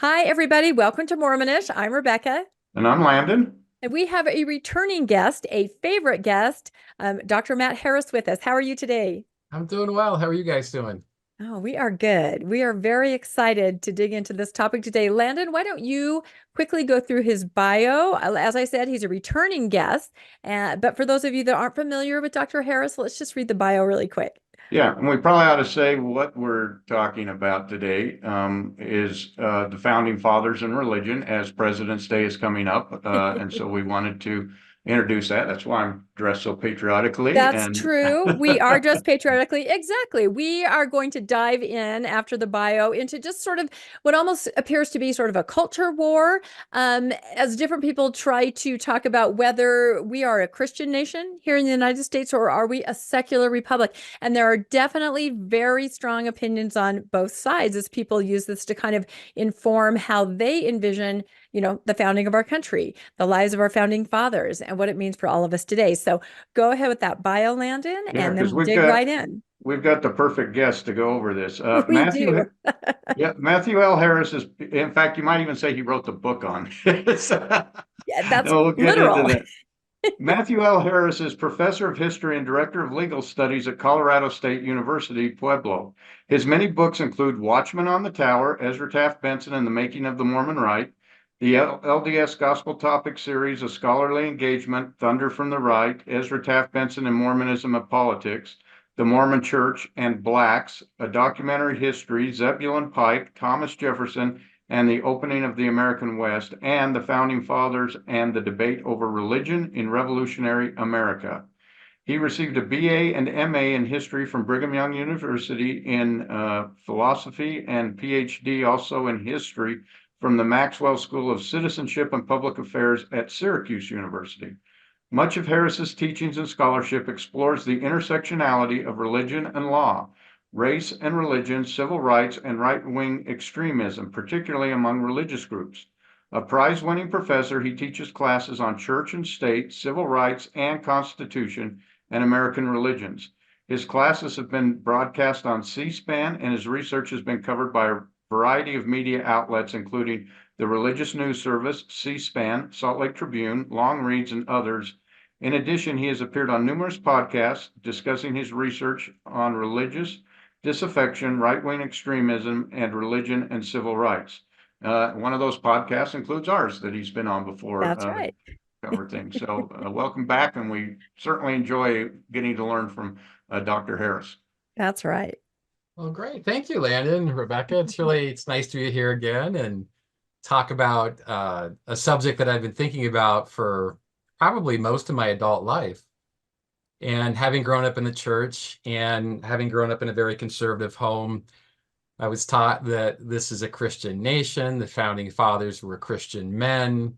Hi, everybody. Welcome to Mormonish. I'm Rebecca, And I'm Landon. and we have a returning guest, a favorite guest, Dr. Matt Harris with us. How are you today? I'm doing well. How are you guys doing? Oh, we are good. We are very excited to dig into this topic today. Landon, why don't you quickly go through his bio? As I said, he's a returning guest. But for those of you that aren't familiar with Dr. Harris, let's just read the bio really quick. Yeah, and we probably ought to say what we're talking about today is the founding fathers and religion, as President's Day is coming up. And so we wanted to introduce that. That's why I'm dressed so patriotically. That's And true. We are dressed patriotically. Exactly. We are going to dive in after the bio into just sort of what almost appears to be sort of a culture war, as different people try to talk about whether we are a Christian nation here in the United States or are we a secular republic. And there are definitely very strong opinions on both sides as people use this to kind of inform how they envision, the founding of our country, the lives of our founding fathers, and what it means for all of us today. So go ahead with that bio, Landon, yeah, and then because we'll dig right in. we've got the perfect guest to go over this. We do. Yeah, Matthew L. Harris is, in fact, you might even say he wrote the book on this. Yeah, that's We'll get into literal. that. Matthew L. Harris is professor of history and director of legal studies at Colorado State University, Pueblo. His many books include Watchman on the Tower, Ezra Taft Benson and the Making of the Mormon Rite, the LDS Gospel Topic Series, A Scholarly Engagement, Thunder from the Right, Ezra Taft Benson and Mormonism and Politics, The Mormon Church and Blacks, A Documentary History, Zebulon Pike, Thomas Jefferson, and the Opening of the American West, and the Founding Fathers and the Debate over Religion in Revolutionary America. He received a BA and MA in history from Brigham Young University in philosophy and PhD also in history from the Maxwell School of Citizenship and Public Affairs at Syracuse University. Much of Harris's teachings and scholarship explores the intersectionality of religion and law, race and religion, civil rights, and right-wing extremism, particularly among religious groups. A prize-winning professor, he teaches classes on church and state, civil rights and constitution, and American religions. His classes have been broadcast on C-SPAN, and his research has been covered by a variety of media outlets, including the Religious News Service, C-SPAN, Salt Lake Tribune, Long Reads, and others. In addition, he has appeared on numerous podcasts discussing his research on religious disaffection, right-wing extremism, and religion and civil rights. One of those podcasts includes ours that he's been on before. That's right. Cover things. So welcome back, and we certainly enjoy getting to learn from Dr. Harris. That's right. Well, great. Thank you, Landon, Rebecca. It's nice to be here again and talk about a subject that I've been thinking about for probably most of my adult life. And having grown up in the church and having grown up in a very conservative home, I was taught that this is a Christian nation. The founding fathers were Christian men.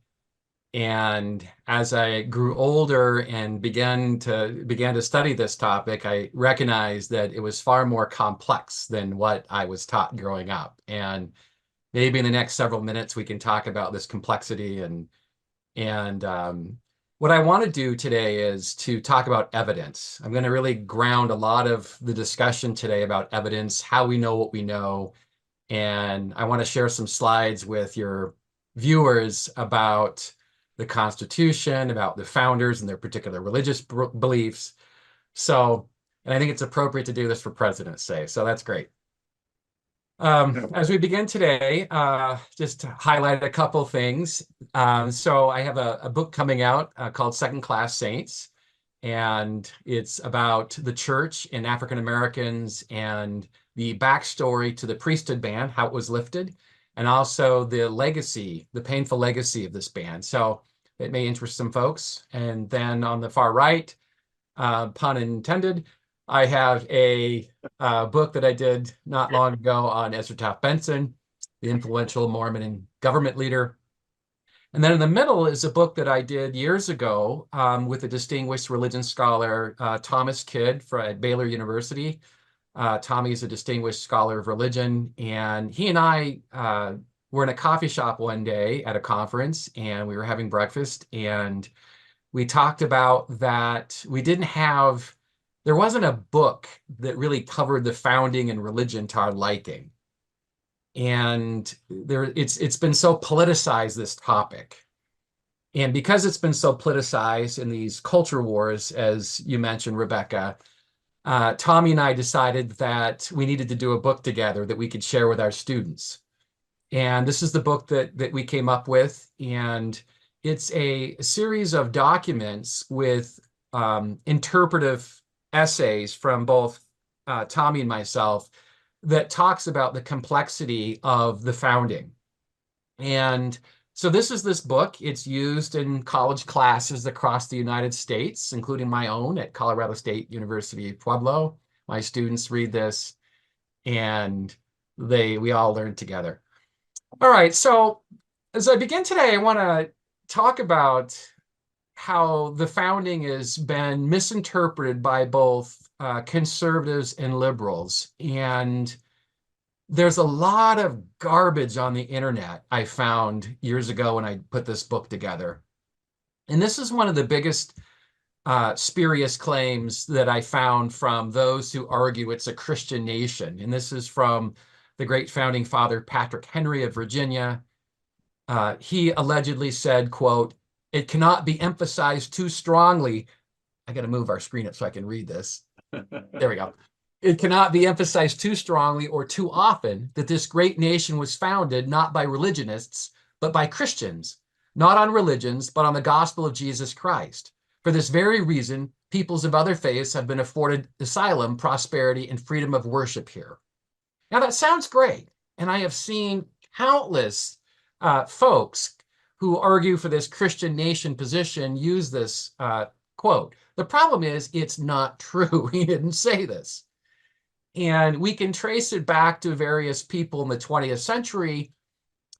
And as I grew older and began to study this topic, I recognized that it was far more complex than what I was taught growing up. And maybe in the next several minutes we can talk about this complexity and what I want to do today is to talk about evidence. I'm going to really ground a lot of the discussion today about evidence, how we know what we know, and I want to share some slides with your viewers about the Constitution, about the founders and their particular religious beliefs. So, and I think it's appropriate to do this for President's Day, so that's great. As we begin today, just to highlight a couple things. So I have a book coming out called Second Class Saints, and it's about the church and African Americans and the backstory to the priesthood ban, how it was lifted, and also the legacy, the painful legacy of this ban. So it may interest some folks. And then on the far right, pun intended, I have a book that I did not long ago on Ezra Taft Benson, the influential Mormon and government leader. And then in the middle is a book that I did years ago with a distinguished religion scholar, Thomas Kidd at Baylor University. Tommy is a distinguished scholar of religion, and he and I were in a coffee shop one day at a conference, and we were having breakfast, and we talked about that there wasn't a book that really covered the founding and religion to our liking. And it's been so politicized, this topic. And because it's been so politicized in these culture wars, as you mentioned, Rebecca, Tommy and I decided that we needed to do a book together that we could share with our students. And this is the book that we came up with. And it's a series of documents with interpretive essays from both Tommy and myself that talks about the complexity of the founding. And so this is this book. It's used in college classes across the United States, including my own at Colorado State University Pueblo. My students read this, and we all learn together. All right, so as I begin today, I want to talk about how the founding has been misinterpreted by both conservatives and liberals. And there's a lot of garbage on the internet I found years ago when I put this book together. And this is one of the biggest spurious claims that I found from those who argue it's a Christian nation. And this is from the great founding father, Patrick Henry of Virginia. He allegedly said, quote, "It cannot be emphasized too strongly." I got to move our screen up so I can read this. There we go. "It cannot be emphasized too strongly or too often that this great nation was founded not by religionists, but by Christians, not on religions, but on the gospel of Jesus Christ. For this very reason, peoples of other faiths have been afforded asylum, prosperity, and freedom of worship here." Now that sounds great. And I have seen countless folks who argue for this Christian nation position use this quote. The problem is it's not true. He didn't say this. And we can trace it back to various people in the 20th century.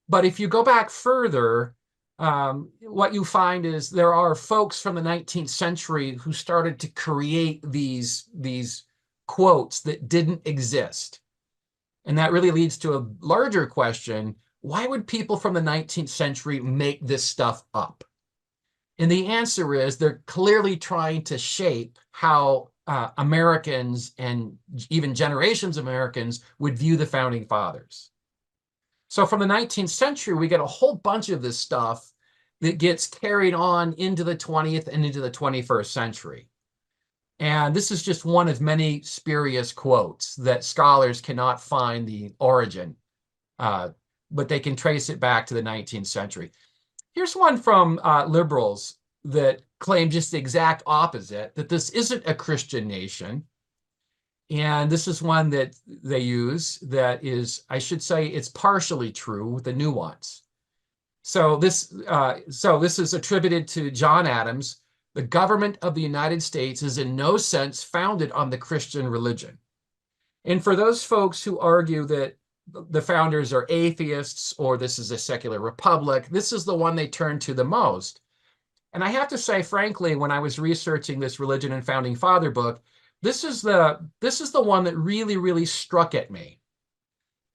But if you go back further, what you find is there are folks from the 19th century who started to create these quotes that didn't exist. And that really leads to a larger question. Why would people from the 19th century make this stuff up? And the answer is they're clearly trying to shape how Americans and even generations of Americans would view the founding fathers. So from the 19th century, we get a whole bunch of this stuff that gets carried on into the 20th and into the 21st century. And this is just one of many spurious quotes that scholars cannot find the origin, but they can trace it back to the 19th century. Here's one from liberals that claim just the exact opposite, that this isn't a Christian nation. And this is one that they use that is, I should say, it's partially true with a nuance. So this is attributed to John Adams. "The government of the United States is in no sense founded on the Christian religion." And for those folks who argue that the founders are atheists or this is a secular republic, this is the one they turn to the most. And I have to say, frankly, when I was researching this Religion and Founding Father book, this is the one that really, really struck at me.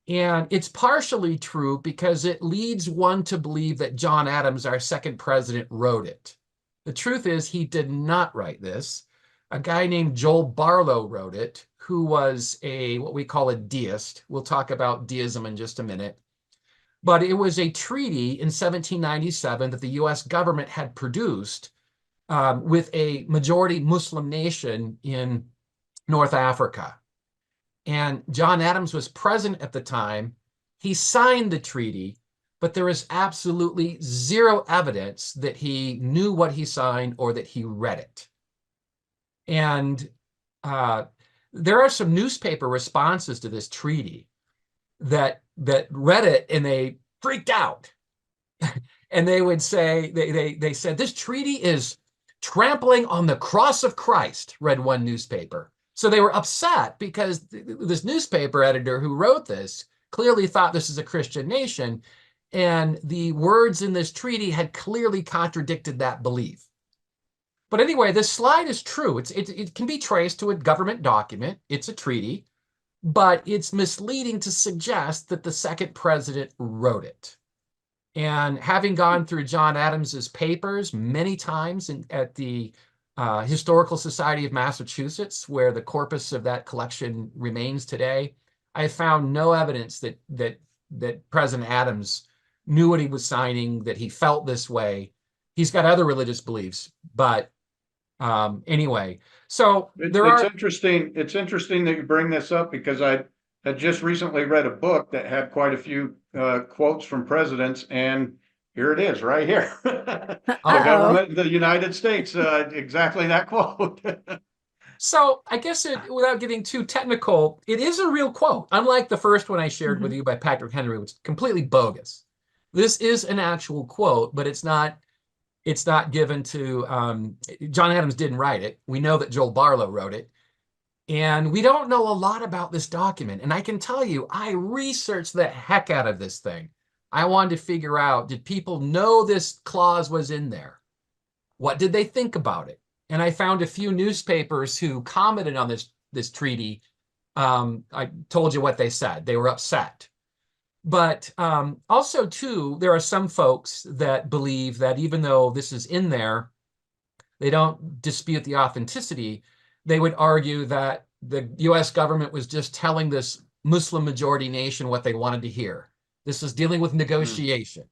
And it's partially true because it leads one to believe that John Adams, our second president, wrote it. The truth is he did not write this. A guy named Joel Barlow wrote it, who was what we call a deist. We'll talk about deism in just a minute. But it was a treaty in 1797 that the US government had produced with a majority Muslim nation in North Africa. And John Adams was present at the time. He signed the treaty, but there is absolutely zero evidence that he knew what he signed or that he read it. And there are some newspaper responses to this treaty that read it and they freaked out. And they would say, they said, "This treaty is trampling on the cross of Christ," read one newspaper. So they were upset because this newspaper editor who wrote this clearly thought this is a Christian nation. And the words in this treaty had clearly contradicted that belief. But anyway, this slide is true. It can be traced to a government document. It's a treaty, but it's misleading to suggest that the second president wrote it. And having gone through John Adams's papers many times at the Historical Society of Massachusetts, where the corpus of that collection remains today, I found no evidence that that President Adams knew what he was signing, that he felt this way. He's got other religious beliefs, but anyway, so It's interesting. It's interesting that you bring this up because I had just recently read a book that had quite a few quotes from presidents, and here it is right here. The Uh-oh. government of the United States, exactly that quote. So I guess without getting too technical, it is a real quote. Unlike the first one I shared with you by Patrick Henry, which is completely bogus. This is an actual quote, but it's not given to John Adams didn't write it. We know that Joel Barlow wrote it. And we don't know a lot about this document. And I can tell you, I researched the heck out of this thing. I wanted to figure out, did people know this clause was in there? What did they think about it? And I found a few newspapers who commented on this treaty. I told you what they said. They were upset. But also, too, there are some folks that believe that even though this is in there, they don't dispute the authenticity. They would argue that the U.S. government was just telling this Muslim majority nation what they wanted to hear. This is dealing with negotiation.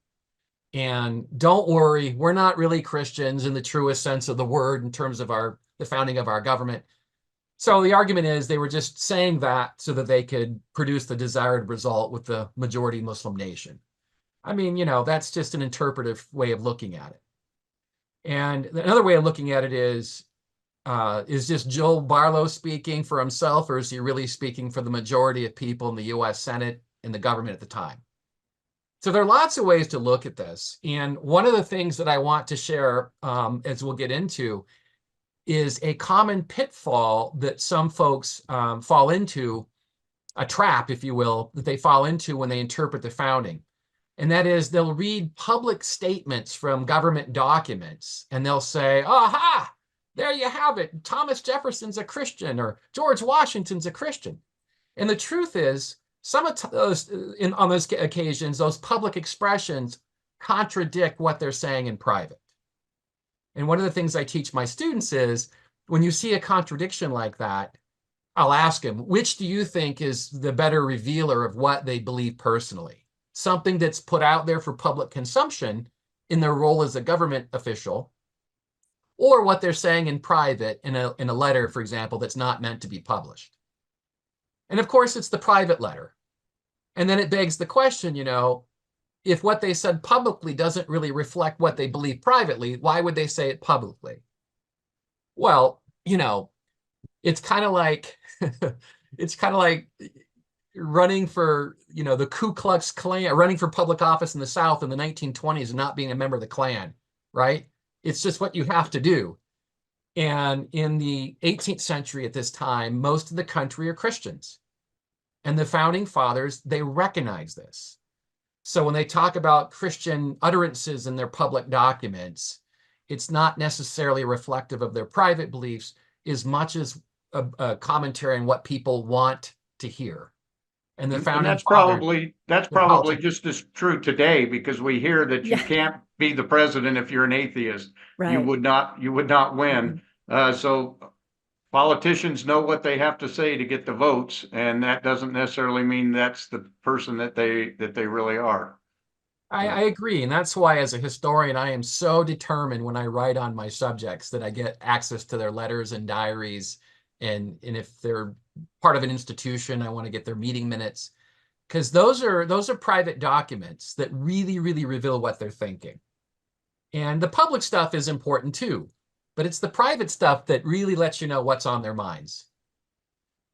And don't worry, we're not really Christians in the truest sense of the word in terms of the founding of our government. So the argument is they were just saying that so that they could produce the desired result with the majority Muslim nation. I mean, that's just an interpretive way of looking at it. And another way of looking at it is just Joel Barlow speaking for himself, or is he really speaking for the majority of people in the U.S. Senate and the government at the time? So there are lots of ways to look at this. And one of the things that I want to share, as we'll get into, is a common pitfall that some folks fall into, a trap, if you will, that they fall into when they interpret the founding. And that is they'll read public statements from government documents and they'll say, aha, there you have it. Thomas Jefferson's a Christian or George Washington's a Christian. And the truth is, some of those, on those occasions, those public expressions contradict what they're saying in private. And one of the things I teach my students is when you see a contradiction like that, I'll ask them, which do you think is the better revealer of what they believe personally? Something that's put out there for public consumption in their role as a government official, or what they're saying in private in a letter, for example, that's not meant to be published. And of course, it's the private letter. And then it begs the question, if what they said publicly doesn't really reflect what they believe privately, why would they say it publicly? Well, it's kind of like running for, the Ku Klux Klan, running for public office in the South in the 1920s and not being a member of the Klan, right? It's just what you have to do. And in the 18th century at this time, most of the country are Christians. And the founding fathers, they recognize this. So when they talk about Christian utterances in their public documents, it's not necessarily reflective of their private beliefs as much as a commentary on what people want to hear. And the founding that's fathers, probably just as true today, because we hear that you can't be the president if you're an atheist. Right. You would not win. So politicians know what they have to say to get the votes, and that doesn't necessarily mean that's the person that they really are. I agree. And that's why, as a historian, I am so determined when I write on my subjects that I get access to their letters and diaries. And if they're part of an institution, I want to get their meeting minutes, because those are private documents that really, really reveal what they're thinking. And the public stuff is important too, but it's the private stuff that really lets you know what's on their minds.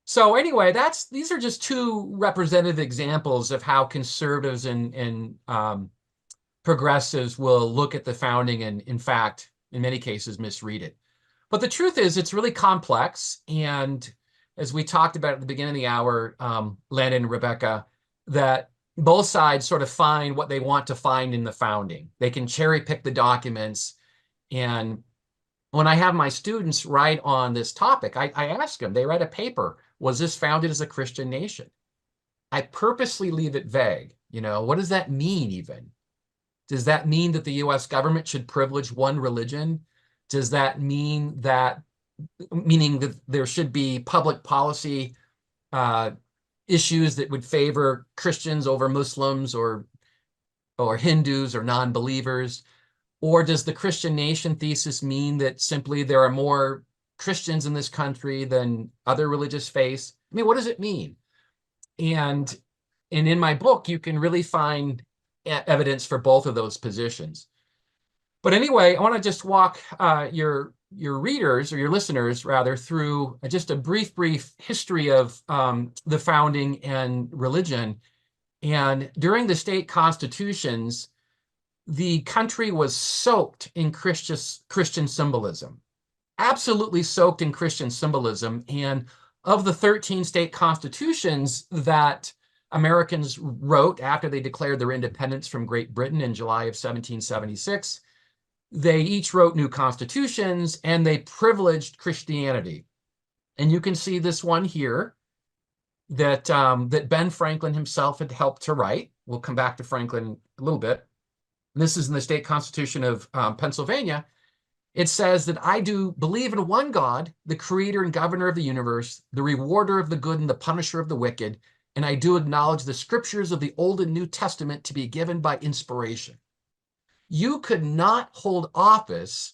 So anyway, these are just two representative examples of how conservatives and progressives will look at the founding and, in fact, in many cases, misread it. But the truth is, it's really complex. And as we talked about at the beginning of the hour, Landon and Rebecca, that both sides sort of find what they want to find in the founding. They can cherry pick the documents. And when I have my students write on this topic, I ask them, they write a paper, was this founded as a Christian nation? I purposely leave it vague. What does that mean even? Does that mean that the U.S. government should privilege one religion? Does that mean meaning that there should be public policy issues that would favor Christians over Muslims or Hindus or non-believers? Or does the Christian nation thesis mean that simply there are more Christians in this country than other religious faiths? I mean, what does it mean? And in my book, you can really find evidence for both of those positions. But anyway, I want to just walk your readers, or your listeners rather, through just a brief history of the founding and religion. And during the state constitutions, the country was soaked in Christian symbolism, absolutely soaked in Christian symbolism. And of the 13 state constitutions that Americans wrote after they declared their independence from Great Britain in July of 1776, they each wrote new constitutions, and they privileged Christianity. And you can see this one here that Ben Franklin himself had helped to write. We'll come back to Franklin a little bit. This is in the state constitution of Pennsylvania. It says that I do believe in one God, the creator and governor of the universe, the rewarder of the good and the punisher of the wicked, and I do acknowledge the scriptures of the Old and New Testament to be given by inspiration. You could not hold office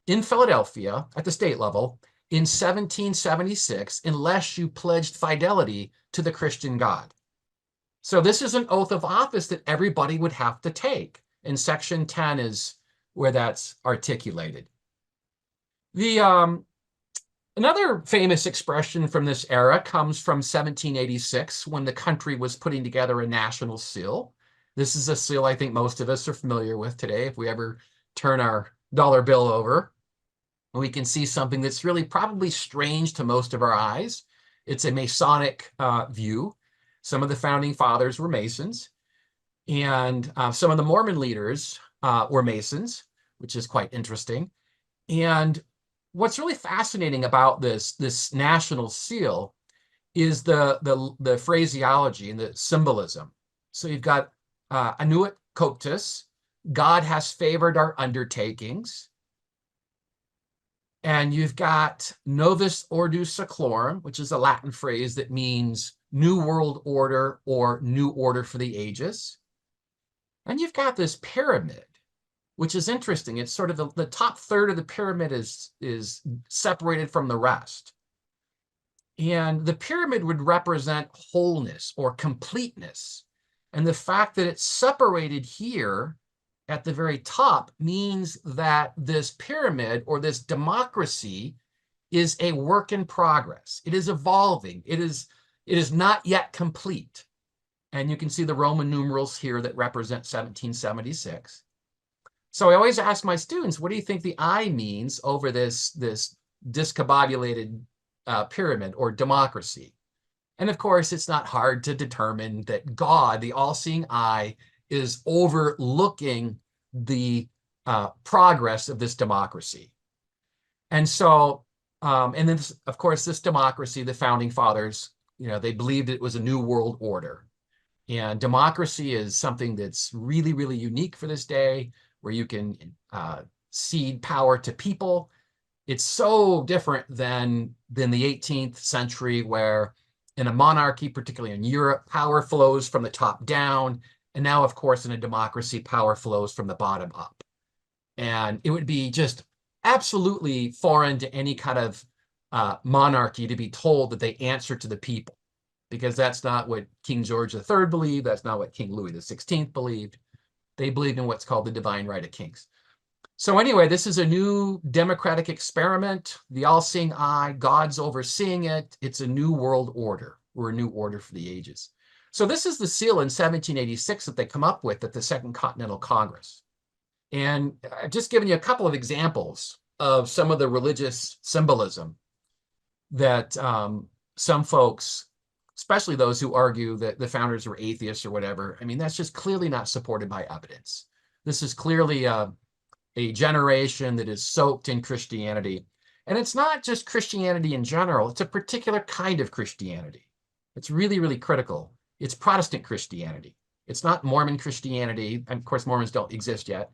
in Philadelphia at the state level in 1776 unless you pledged fidelity to the Christian God. So this is an oath of office that everybody would have to take. And section 10 is where that's articulated. Another famous expression from this era comes from 1786, when the country was putting together a national seal. This is a seal I think most of us are familiar with today. If we ever turn our dollar bill over, we can see something that's really probably strange to most of our eyes. It's a Masonic view. Some of the founding fathers were Masons, and some of the Mormon leaders were Masons, which is quite interesting. And what's really fascinating about this national seal is the phraseology and the symbolism. So you've got annuit coptis, God has favored our undertakings. And you've got novus ordo seclorum, which is a Latin phrase that means new world order or new order for the ages. And you've got this pyramid, which is interesting. It's sort of the top third of the pyramid is separated from the rest. And the pyramid would represent wholeness or completeness. And the fact that it's separated here at the very top means that this pyramid, or this democracy, is a work in progress. It is evolving. It is not yet complete. And you can see the Roman numerals here that represent 1776. So I always ask my students, what do you think the I means over this discombobulated pyramid or democracy? And of course, it's not hard to determine that God, the all-seeing eye, is overlooking the progress of this democracy. And so, and then, of course, this democracy, the founding fathers, they believed it was a new world order. And democracy is something that's really, really unique for this day, where you can cede power to people. It's so different than the 18th century, where in a monarchy, particularly in Europe, power flows from the top down. And now, of course, in a democracy, power flows from the bottom up. And it would be just absolutely foreign to any kind of monarchy to be told that they answer to the people, because that's not what King George III believed. That's not what King Louis XVI believed. They believed in what's called the divine right of kings. So anyway, this is a new democratic experiment. The all-seeing eye, God's overseeing it. It's a new world order, or a new order for the ages. So this is the seal in 1786 that they come up with at the Second Continental Congress. And I've just given you a couple of examples of some of the religious symbolism that some folks, especially those who argue that the founders were atheists or whatever, I mean, that's just clearly not supported by evidence. This is clearly a generation that is soaked in Christianity. And it's not just Christianity in general. It's a particular kind of Christianity. It's really, really critical. It's Protestant Christianity. It's not Mormon Christianity. And of course, Mormons don't exist yet.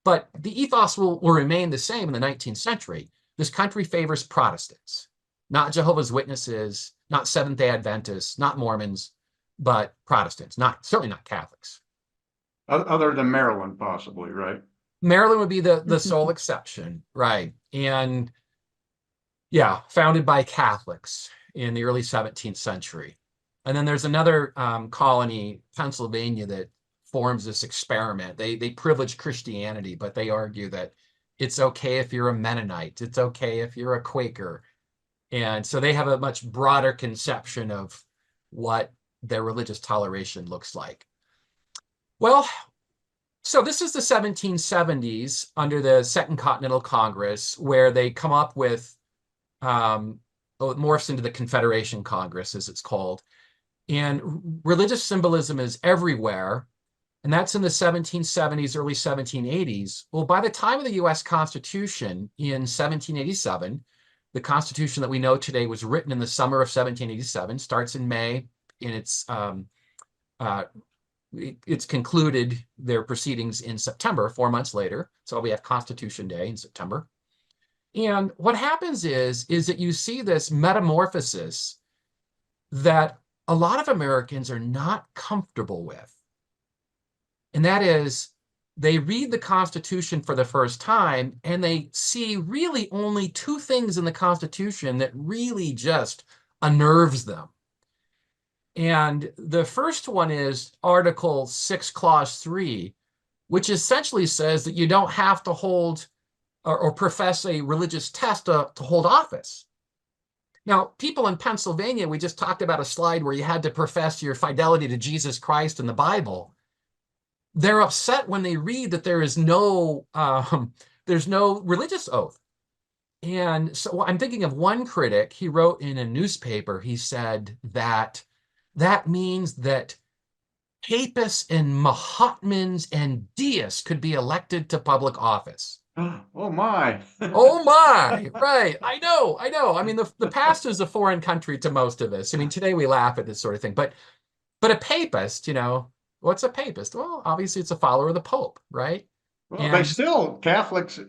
But the ethos will remain the same in the 19th century. This country favors Protestants. not Jehovah's Witnesses, not Seventh-day Adventists, not Mormons, but Protestants, certainly not Catholics. Other than Maryland, possibly, right? Maryland would be the sole exception, right? And yeah, founded by Catholics in the early 17th century. And then there's another colony, Pennsylvania, that forms this experiment. They privilege Christianity, but they argue that it's okay if you're a Mennonite, it's okay if you're a Quaker. And so they have a much broader conception of what their religious toleration looks like. Well, so this is the 1770s under the Second Continental Congress, where they come up with, it morphs into the Confederation Congress, as it's called. And religious symbolism is everywhere. And that's in the 1770s, early 1780s. Well, by the time of the US Constitution in 1787, the Constitution that we know today was written in the summer of 1787, starts in May, and it's concluded their proceedings in September, 4 months later. So we have Constitution Day in September. And what happens is that you see this metamorphosis that a lot of Americans are not comfortable with. And that is, they read the Constitution for the first time and they see really only two things in the Constitution that really just unnerves them. And the first one is Article 6, Clause 3, which essentially says that you don't have to hold or profess a religious test to hold office. Now, people in Pennsylvania, we just talked about a slide where you had to profess your fidelity to Jesus Christ and the Bible. They're upset when they read that there's no religious oath. And so I'm thinking of one critic, he wrote in a newspaper, he said that means that papists and Mahatmans and deists could be elected to public office. Oh my. Oh my, right. I know. I mean, the past is a foreign country to most of us. I mean, today we laugh at this sort of thing, but a papist, what's a papist? Well, obviously it's a follower of the Pope, right? Well, Catholics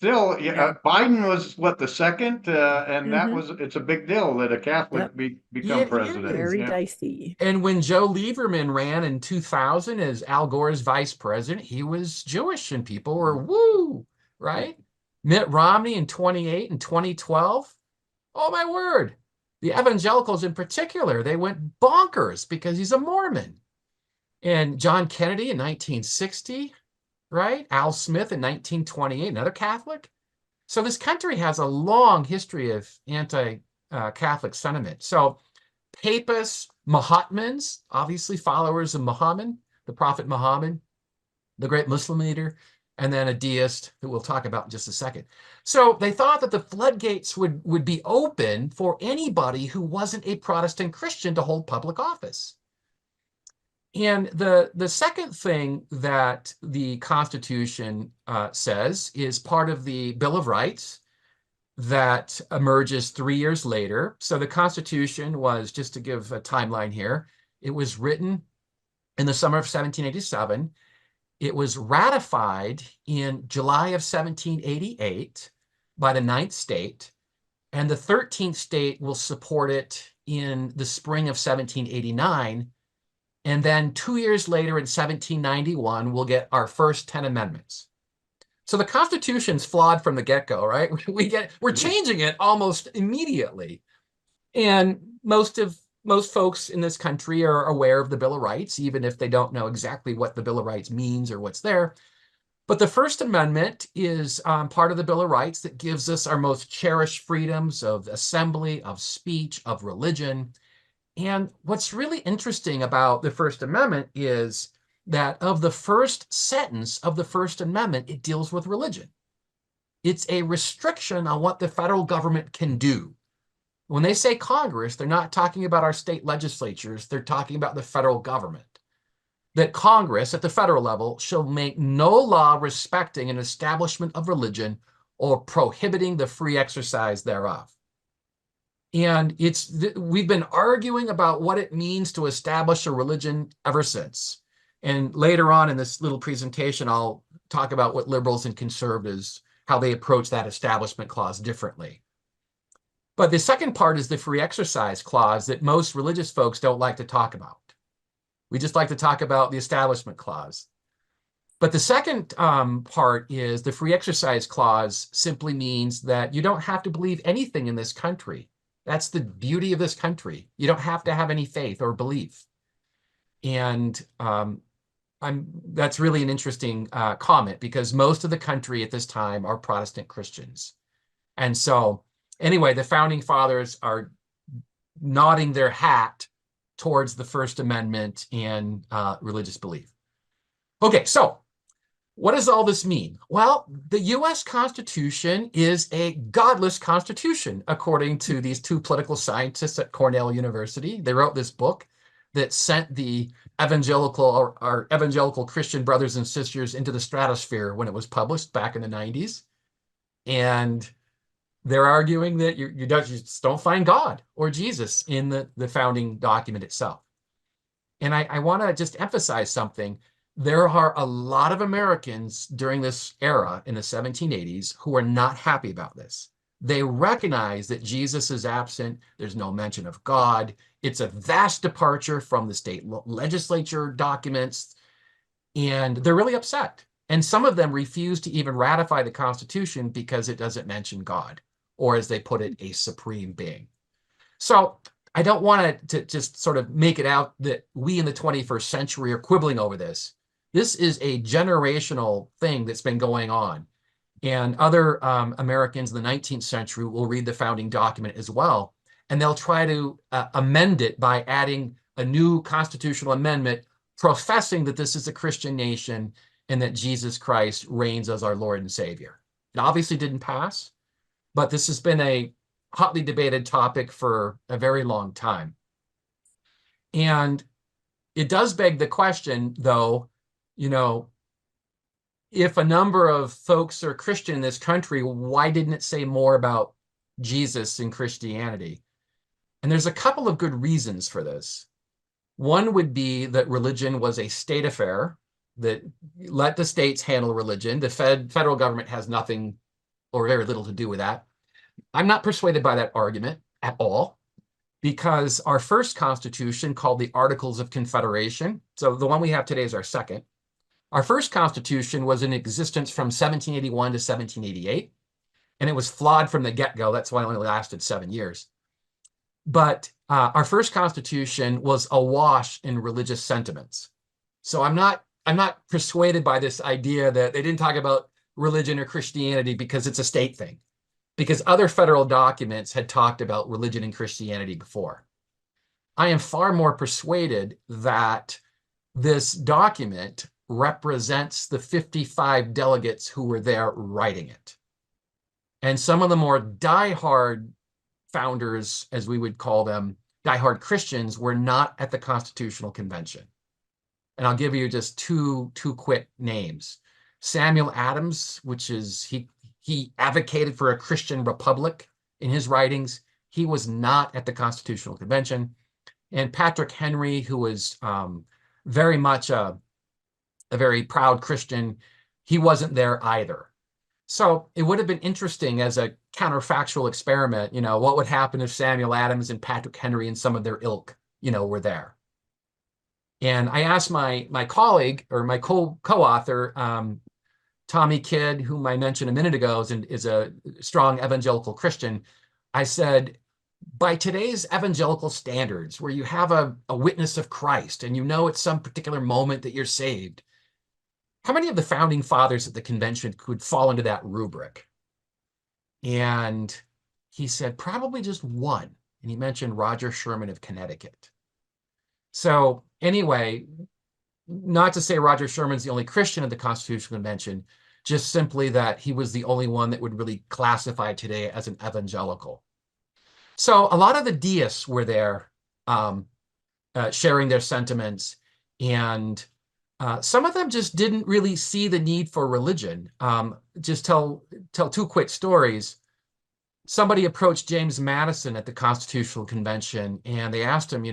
Biden was the second, and it's a big deal that a Catholic become president. Very dicey. And when Joe Lieberman ran in 2000 as Al Gore's vice president, he was Jewish and people were woo, right? Mitt Romney in 2008 and 2012. Oh my word. The evangelicals in particular, they went bonkers because he's a Mormon. And John Kennedy in 1960, right? Al Smith in 1928, another Catholic. So this country has a long history of anti-Catholic sentiment. So papists, Mahatmans, obviously followers of Muhammad, the Prophet Muhammad, the great Muslim leader, and then a deist that we'll talk about in just a second. So they thought that the floodgates would be open for anybody who wasn't a Protestant Christian to hold public office. And the second thing that the Constitution says is part of the Bill of Rights that emerges 3 years later. So the Constitution was, just to give a timeline here, it was written in the summer of 1787. It was ratified in July of 1788 by the 9th state, and the 13th state will support it in the spring of 1789. And then 2 years later in 1791, we'll get our first 10 amendments. So the Constitution's flawed from the get-go, right? We're changing it almost immediately. And most folks in this country are aware of the Bill of Rights, even if they don't know exactly what the Bill of Rights means or what's there. But the First Amendment is part of the Bill of Rights that gives us our most cherished freedoms of assembly, of speech, of religion. And what's really interesting about the First Amendment is that of the first sentence of the First Amendment, it deals with religion. It's a restriction on what the federal government can do. When they say Congress, they're not talking about our state legislatures, they're talking about the federal government. That Congress at the federal level shall make no law respecting an establishment of religion or prohibiting the free exercise thereof. And we've been arguing about what it means to establish a religion ever since. And later on in this little presentation, I'll talk about what liberals and conservatives, how they approach that establishment clause differently. But the second part is the free exercise clause that most religious folks don't like to talk about. We just like to talk about the establishment clause. But the second part is the free exercise clause simply means that you don't have to believe anything in this country. That's the beauty of this country. You don't have to have any faith or belief. And that's really an interesting comment, because most of the country at this time are Protestant Christians. And so anyway, the founding fathers are nodding their hat towards the First Amendment and religious belief. Okay, so what does all this mean? Well, the US Constitution is a godless constitution, according to these two political scientists at Cornell University. They wrote this book that sent the evangelical or evangelical Christian brothers and sisters into the stratosphere when it was published back in the 90s. And they're arguing that you just don't find God or Jesus in the founding document itself. And I want to just emphasize something. There are a lot of Americans during this era in the 1780s who are not happy about this. They recognize that Jesus is absent. There's no mention of God. It's a vast departure from the state legislature documents, and they're really upset. And some of them refuse to even ratify the Constitution because it doesn't mention God, or as they put it, a supreme being. So I don't want to just sort of make it out that we in the 21st century are quibbling over this. This is a generational thing that's been going on. And other Americans in the 19th century will read the founding document as well, and they'll try to amend it by adding a new constitutional amendment professing that this is a Christian nation and that Jesus Christ reigns as our Lord and Savior. It obviously didn't pass, but this has been a hotly debated topic for a very long time. And it does beg the question, though, if a number of folks are Christian in this country, why didn't it say more about Jesus and Christianity? And there's a couple of good reasons for this. One would be that religion was a state affair, that let the states handle religion. The federal government has nothing or very little to do with that. I'm not persuaded by that argument at all, because our first constitution, called the Articles of Confederation, so the one we have today is our second. Our first constitution was in existence from 1781 to 1788, and it was flawed from the get-go. That's why it only lasted 7 years. But our first constitution was awash in religious sentiments. So I'm not persuaded by this idea that they didn't talk about religion or Christianity because it's a state thing, because other federal documents had talked about religion and Christianity before. I am far more persuaded that this document represents the 55 delegates who were there writing it. And some of the more diehard founders, as we would call them, diehard Christians, were not at the Constitutional Convention. And I'll give you just two quick names. Samuel Adams, which is, he advocated for a Christian republic in his writings. He was not at the Constitutional Convention. And Patrick Henry, who was very much a very proud Christian, he wasn't there either. So it would have been interesting as a counterfactual experiment, what would happen if Samuel Adams and Patrick Henry and some of their ilk, were there. And I asked my colleague, or my co-author, Tommy Kidd, whom I mentioned a minute ago, is a strong evangelical Christian. I said, by today's evangelical standards, where you have a witness of Christ and at some particular moment that you're saved, how many of the founding fathers at the convention could fall into that rubric? And he said, probably just one. And he mentioned Roger Sherman of Connecticut. So anyway, not to say Roger Sherman's the only Christian at the Constitutional Convention, just simply that he was the only one that would really classify today as an evangelical. So a lot of the deists were there sharing their sentiments, and some of them just didn't really see the need for religion. Just tell two quick stories. Somebody approached James Madison at the Constitutional Convention, and they asked him,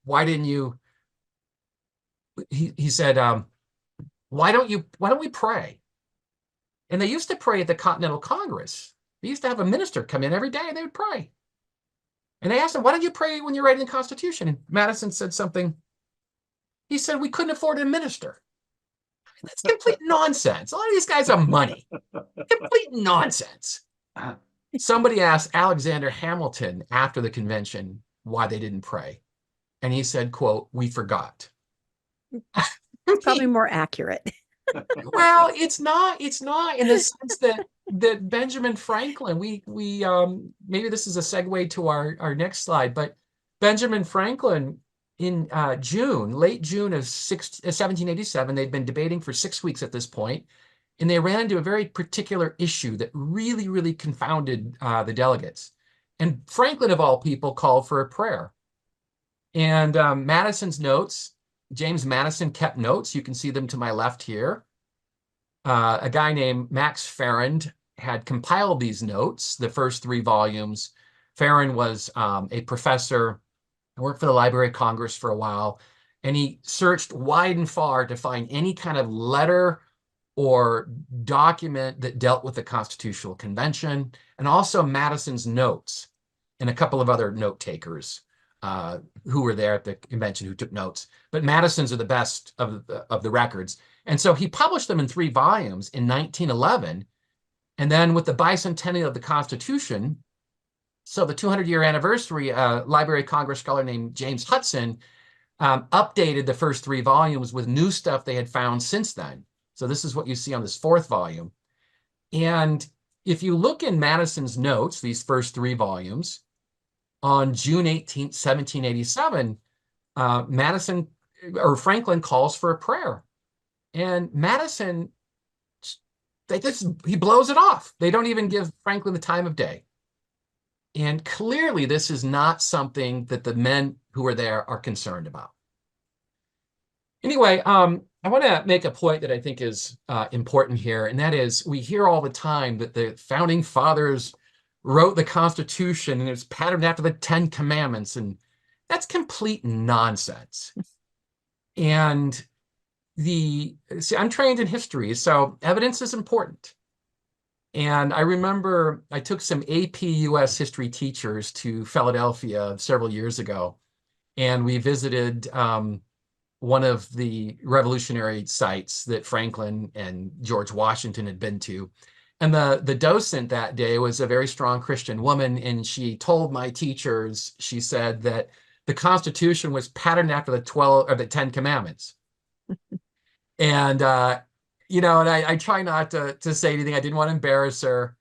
why didn't you? He said, why don't we pray? And they used to pray at the Continental Congress. They used to have a minister come in every day and they would pray. And they asked him, why don't you pray when you're writing the Constitution? And Madison said something. He said, we couldn't afford a minister. That's complete nonsense. A lot of these guys have money. Complete nonsense. Somebody asked Alexander Hamilton after the convention why they didn't pray. And he said, quote, we forgot. It's probably more accurate. Well, it's not in the sense that Benjamin Franklin, we maybe this is a segue to our next slide, but Benjamin Franklin in late June of 1787, they'd been debating for 6 weeks at this point, and they ran into a very particular issue that really, really confounded the delegates. And Franklin, of all people, called for a prayer. And Madison's notes, James Madison kept notes. You can see them to my left here. A guy named Max Farrand had compiled these notes, the first 3 volumes. Farrand was a professor, worked for the Library of Congress for a while, and he searched wide and far to find any kind of letter or document that dealt with the Constitutional Convention, and also Madison's notes and a couple of other note takers who were there at the convention who took notes. But Madison's are the best of the records. And so he published them in 3 volumes in 1911. And then with the bicentennial of the Constitution, so the 200-year anniversary, a Library of Congress scholar named James Hudson updated the first 3 volumes with new stuff they had found since then. So this is what you see on this 4th volume. And if you look in Madison's notes, these first 3 volumes, on June 18th, 1787, Franklin calls for a prayer. And Madison, he blows it off. They don't even give Franklin the time of day. And clearly, this is not something that the men who are there are concerned about. Anyway, I want to make a point that I think is important here, and that is we hear all the time that the founding fathers wrote the Constitution and it's patterned after the 10 Commandments, and that's complete nonsense. And I'm trained in history, so evidence is important. And I remember I took some AP US history teachers to Philadelphia several years ago, and we visited one of the revolutionary sites that Franklin and George Washington had been to. And the docent that day was a very strong Christian woman, and she told my teachers, she said that the Constitution was patterned after the 10 Commandments. And and I try not to say anything. I didn't want to embarrass her.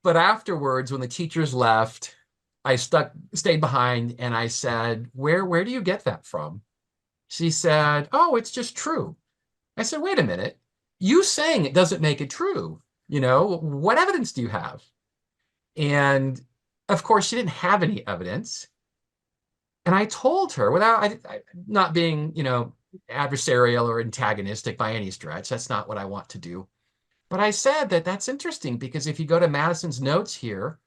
But afterwards, when the teachers left, I stayed behind and I said, where do you get that from? She said, oh, it's just true. I said, wait a minute. You saying it doesn't make it true. What evidence do you have? And of course, she didn't have any evidence. And I told her, without not being, adversarial or antagonistic by any stretch, that's not what I want to do. But I said that's interesting because if you go to Madison's notes here,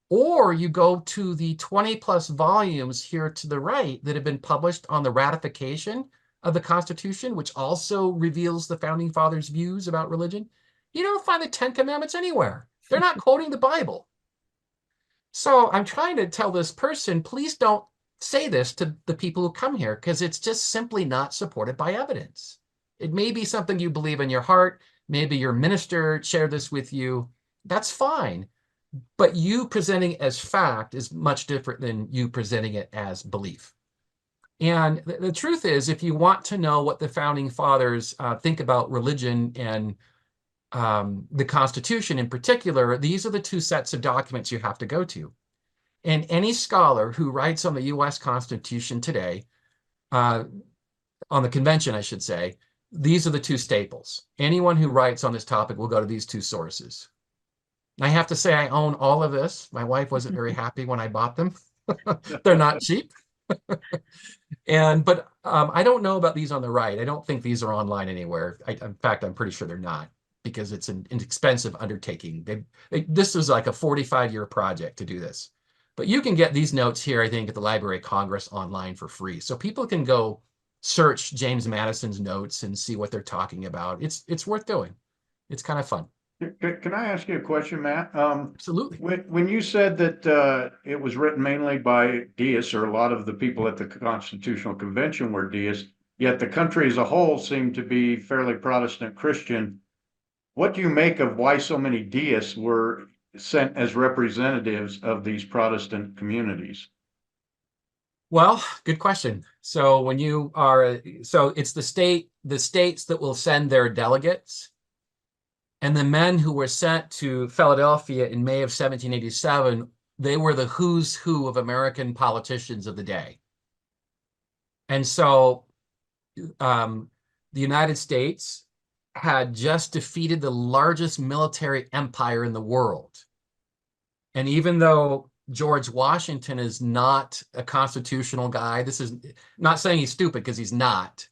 or you go to the 20 plus volumes here to the right that have been published on the ratification of the Constitution, which also reveals the founding fathers' views about religion, you don't find the 10 Commandments anywhere. They're not quoting the Bible. So I'm trying to tell this person, please don't say this to the people who come here because it's just simply not supported by evidence. It may be something you believe in your heart. Maybe your minister shared this with you. That's fine. But you presenting it as fact is much different than you presenting it as belief. And the truth is, if you want to know what the founding fathers think about religion and the Constitution in particular, these are the 2 sets of documents you have to go to. And any scholar who writes on the U.S. Constitution today, on the convention, I should say, these are the 2 staples. Anyone who writes on this topic will go to these 2 sources. I have to say I own all of this. My wife wasn't very happy when I bought them. They're not cheap. But I don't know about these on the right. I don't think these are online anywhere. In fact, I'm pretty sure they're not because it's an expensive undertaking. This was like a 45-year project to do this. But you can get these notes here, I think, at the Library of Congress online for free. So people can go search James Madison's notes and see what they're talking about. It's worth doing. It's kind of fun. Can I ask you a question, Matt? Absolutely. When you said that it was written mainly by deists, or a lot of the people at the Constitutional Convention were deists, yet the country as a whole seemed to be fairly Protestant Christian, what do you make of why so many deists were sent as representatives of these Protestant communities? Well, good question. So when you are, so it's the states that will send their delegates. And the men who were sent to Philadelphia in May of 1787, they were the who's who of American politicians of the day. And so the United States had just defeated the largest military empire in the world. And even though George Washington is not a constitutional guy, this is not saying he's stupid, because he's not,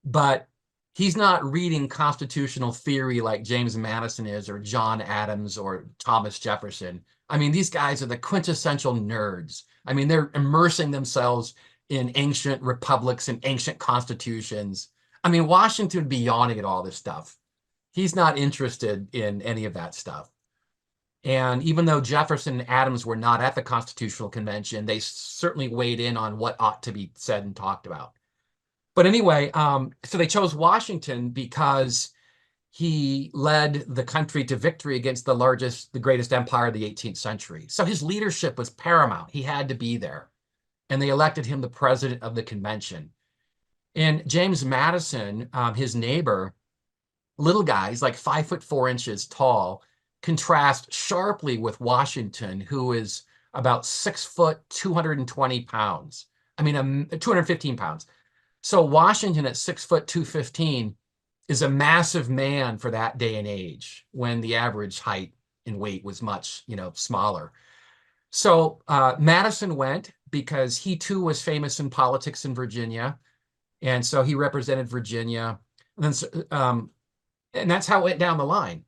but he's not reading constitutional theory like James Madison is, or John Adams, or Thomas Jefferson. I mean, these guys are the quintessential nerds. I mean, they're immersing themselves in ancient republics and ancient constitutions. I mean, Washington would be yawning at all this stuff. He's not interested in any of that stuff. And even though Jefferson and Adams were not at the Constitutional Convention, they certainly weighed in on what ought to be said and talked about. But anyway, so they chose Washington because he led the country to victory against the greatest empire of the 18th century. So his leadership was paramount. He had to be there. And they elected him the president of the convention. And James Madison, his neighbor, little guy, he's like 5'4" tall, contrast sharply with Washington, who is about 6 foot, 220 pounds. I mean, 215 pounds. So Washington at 6 foot, 215 is a massive man for that day and age, when the average height and weight was much, smaller. So Madison went because he too was famous in politics in Virginia. And so he represented Virginia. And that's how it went down the line.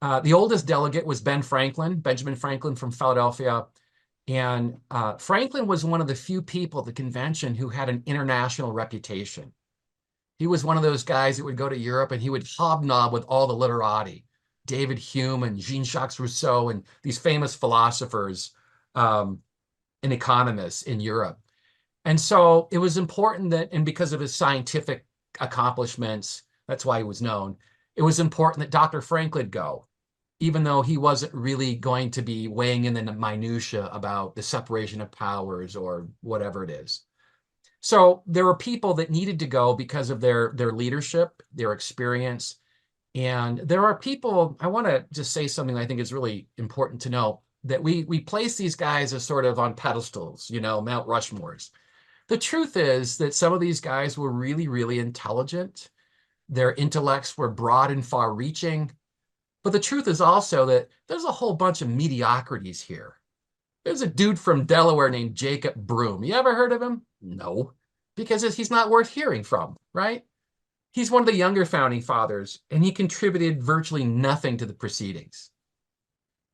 The oldest delegate was Benjamin Franklin from Philadelphia. And Franklin was one of the few people at the convention who had an international reputation. He was one of those guys that would go to Europe and he would hobnob with all the literati, David Hume and Jean-Jacques Rousseau and these famous philosophers and economists in Europe. And so it was important that, and because of his scientific accomplishments, that's why he was known, it was important that Dr. Franklin go, even though he wasn't really going to be weighing in the minutia about the separation of powers or whatever it is. So there were people that needed to go because of their leadership, their experience. And there are people, I want to just say something I think is really important to know, that we place these guys as sort of on pedestals, Mount Rushmores. The truth is that some of these guys were really, really intelligent. Their intellects were broad and far-reaching. But the truth is also that there's a whole bunch of mediocrities here. There's a dude from Delaware named Jacob Broome. You ever heard of him? No, because he's not worth hearing from, right? He's one of the younger founding fathers, and he contributed virtually nothing to the proceedings.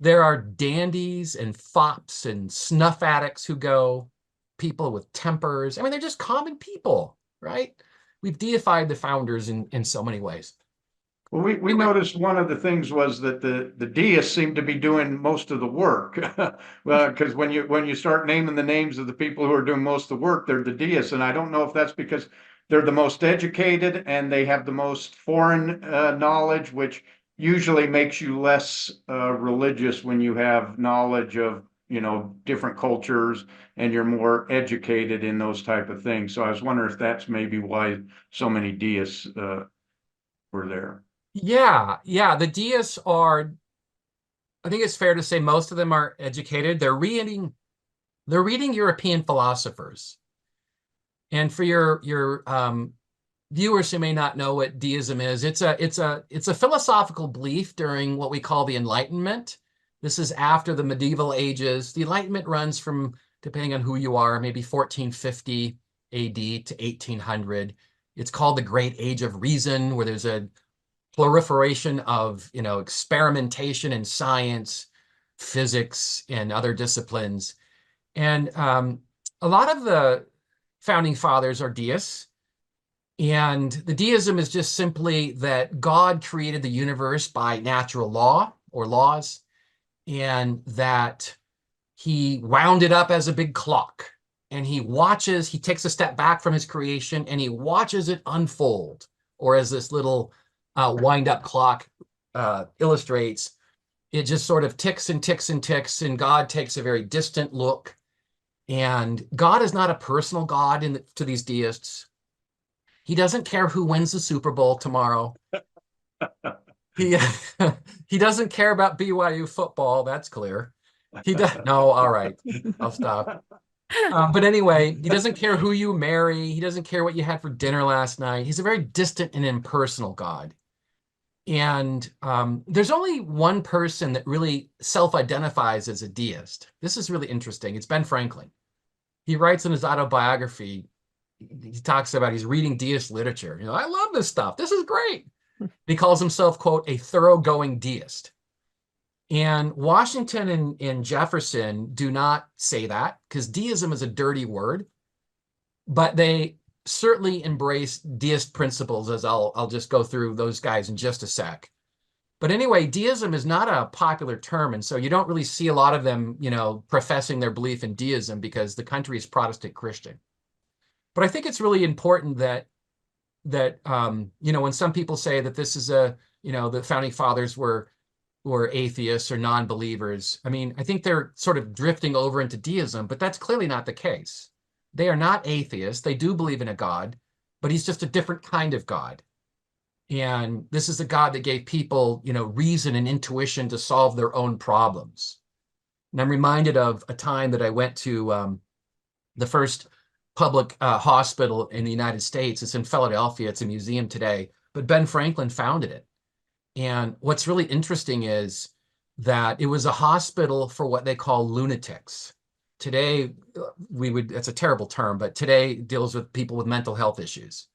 There are dandies and fops and snuff addicts who go, people with tempers. I mean, they're just common people, right? We've deified the founders in so many ways. Well, we noticed one of the things was that the deists seem to be doing most of the work. Well, because when you start naming the names of the people who are doing most of the work, they're the deists. And I don't know if that's because they're the most educated and they have the most foreign knowledge, which usually makes you less religious when you have knowledge of different cultures and you're more educated in those type of things. So I was wondering if that's maybe why so many deists were there. Yeah. The deists are, I think it's fair to say most of them are educated. They're reading European philosophers. And for your viewers who may not know what deism is, it's a philosophical belief during what we call the Enlightenment. This is after the medieval ages. The Enlightenment runs from, depending on who you are, maybe 1450 AD to 1800. It's called the Great Age of Reason, where there's a proliferation of experimentation in science, physics, and other disciplines. And a lot of the founding fathers are deists. And the deism is just simply that God created the universe by natural law or laws, and that he wound it up as a big clock. And he takes a step back from his creation and he watches it unfold. Or as this little wind up clock illustrates, it just sort of ticks and ticks and ticks, and God takes a very distant look. And God is not a personal God to these deists. He doesn't care who wins the Super Bowl tomorrow. He he doesn't care about BYU football. That's clear. He does. No, all right. I'll stop. But anyway, he doesn't care who you marry. He doesn't care what you had for dinner last night. He's a very distant and impersonal God. And there's only one person that really self-identifies as a deist. This is really interesting. It's Ben Franklin. He writes in his autobiography, he talks about he's reading deist literature. I love this stuff. This is great. He calls himself, quote, a thoroughgoing deist. And Washington and Jefferson do not say that, because deism is a dirty word, but they certainly embrace deist principles, as I'll just go through those guys in just a sec. But anyway, deism is not a popular term, and so you don't really see a lot of them, professing their belief in deism, because the country is Protestant Christian. But I think it's really important that when some people say that this is the founding fathers were atheists or non-believers, I think they're sort of drifting over into deism, but that's clearly not the case. They are not atheists. They do believe in a God, but he's just a different kind of God. And this is a God that gave people, reason and intuition to solve their own problems. And I'm reminded of a time that I went to the first public hospital in the United States. It's in Philadelphia. It's a museum today, but Ben Franklin founded it. And what's really interesting is that it was a hospital for what they call lunatics. Today, that's a terrible term, but today deals with people with mental health issues.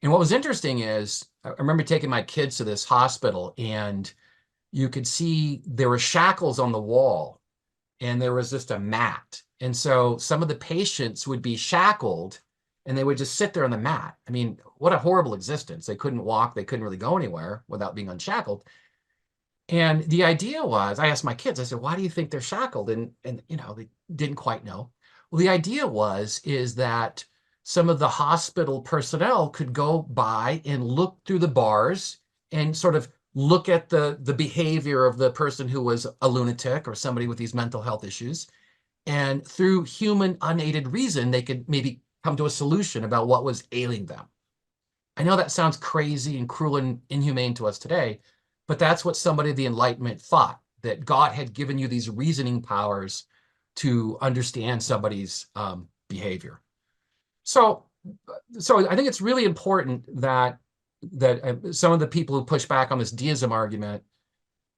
And what was interesting is, I remember taking my kids to this hospital, and you could see there were shackles on the wall, and there was just a mat. And so some of the patients would be shackled, and they would just sit there on the mat. What a horrible existence. They couldn't walk. They couldn't really go anywhere without being unshackled. And the idea was, I asked my kids, I said, why do you think they're shackled? And they didn't quite know. Well, the idea is that some of the hospital personnel could go by and look through the bars and sort of look at the behavior of the person who was a lunatic or somebody with these mental health issues. And through human unaided reason, they could maybe come to a solution about what was ailing them. I know that sounds crazy and cruel and inhumane to us today, but that's what somebody of the Enlightenment thought, that God had given you these reasoning powers to understand somebody's behavior. So I think it's really important that some of the people who push back on this deism argument,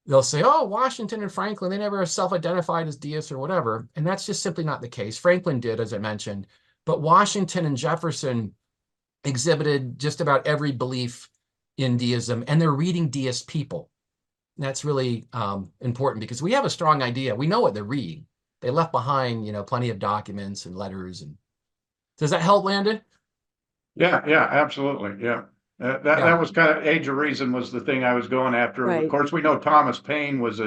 they'll say, oh, Washington and Franklin, they never self-identified as deists or whatever. And that's just simply not the case. Franklin did, as I mentioned, but Washington and Jefferson exhibited just about every belief in deism, and they're reading deist people. And that's really important, because we have a strong idea. We know what they're reading. They left behind, plenty of documents and letters. And does that help, Landon? Yeah, absolutely. Yeah. That was kind of Age of Reason was the thing I was going after. Right. Of course, we know Thomas Paine was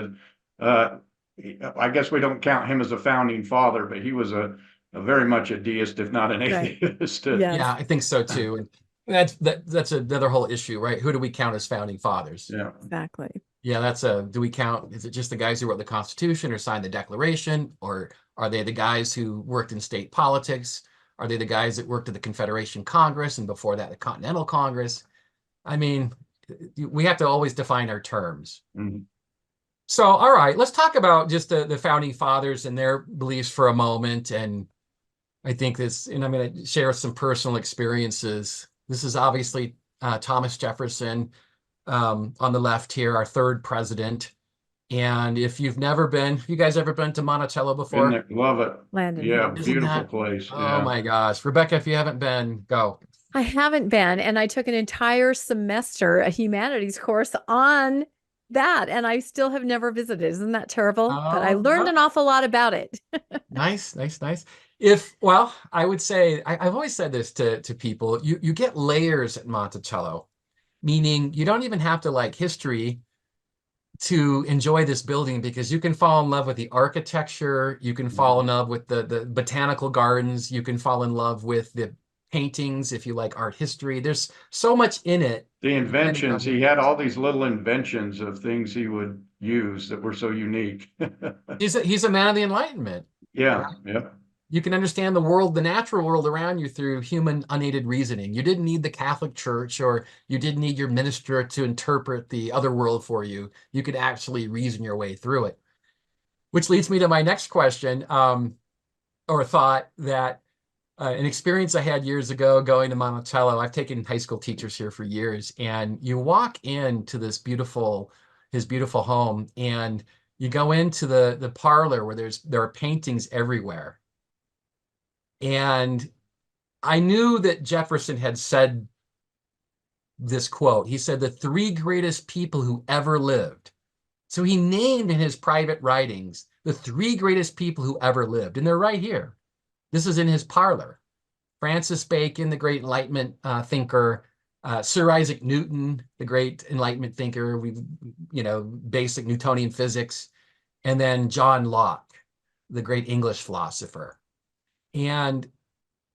I guess we don't count him as a founding father, but he was a very much a deist, if not an atheist. Right. Yes. Yeah, I think so too. And that's another whole issue, right? Who do we count as founding fathers? Yeah, exactly. Yeah, do we count, is it just the guys who wrote the Constitution or signed the Declaration? Or are they the guys who worked in state politics? Are they the guys that worked at the Confederation Congress and before that the Continental Congress? We have to always define our terms. Mm-hmm. So, all right, let's talk about just the founding fathers and their beliefs for a moment. And I think and I'm going to share some personal experiences. This is obviously Thomas Jefferson on the left here, our third president. And if you guys ever been to Monticello before? Love it. Landon. Yeah, beautiful place. Oh my gosh. Rebecca, if you haven't been, go. I haven't been, and I took an entire semester, a humanities course on that, and I still have never visited. Isn't that terrible? But I learned an awful lot about it. Nice. Well, I would say, I've always said this to people, you get layers at Monticello, meaning you don't even have to like history to enjoy this building because you can fall in love with the architecture, you can fall in love with the botanical gardens, you can fall in love with the paintings if you like art history. There's so much in it. The Depending inventions, on, he had all these little inventions of things he would use that were so unique. he's a man of the Enlightenment. Yeah, yeah. You can understand the world, the natural world around you through human unaided reasoning. You didn't need the Catholic Church or you didn't need your minister to interpret the other world for you. You could actually reason your way through it. Which leads me to my next question, or thought that an experience I had years ago going to Monticello. I've taken high school teachers here for years, and you walk into his beautiful home, and you go into the parlor where there are paintings everywhere. And I knew that Jefferson had said this quote. He said, the three greatest people who ever lived. So he named in his private writings the three greatest people who ever lived. And they're right here. This is in his parlor. Francis Bacon, the great Enlightenment thinker, Sir Isaac Newton, the great Enlightenment thinker, basic Newtonian physics, and then John Locke, the great English philosopher. And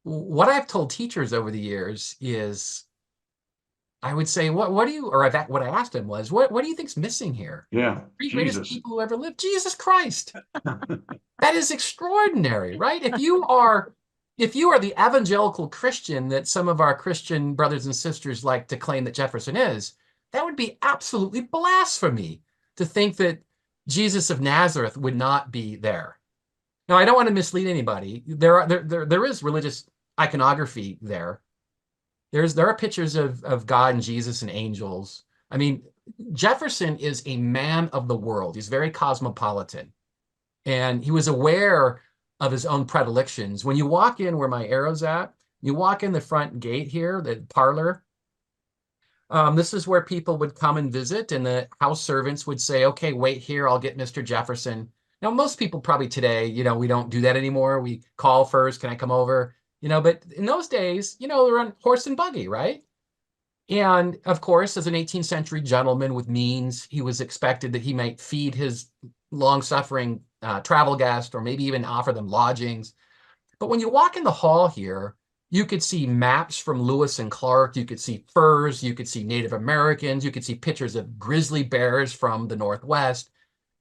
what I've told teachers over the years is, I would say, what do you, or what I asked him was, what do you think's missing here? Yeah, Three greatest Jesus. people who ever lived. Jesus Christ. That is extraordinary, right? If you are the evangelical Christian that some of our Christian brothers and sisters like to claim that Jefferson is, that would be absolutely blasphemy to think that Jesus of Nazareth would not be there. Now, I don't want to mislead anybody. There is religious iconography there. There are pictures of God and Jesus and angels. I mean, Jefferson is a man of the world. He's very cosmopolitan. And he was aware of his own predilections. When you walk in where my arrow's at, you walk in the front gate here, the parlor. This is where people would come and visit, and the house servants would say, okay, wait here, I'll get Mr. Jefferson. Now, most people probably today, we don't do that anymore. We call first, can I come over? But in those days, they're on horse and buggy, right? And of course, as an 18th century gentleman with means, he was expected that he might feed his long-suffering travel guest or maybe even offer them lodgings. But when you walk in the hall here, you could see maps from Lewis and Clark. You could see furs. You could see Native Americans. You could see pictures of grizzly bears from the Northwest.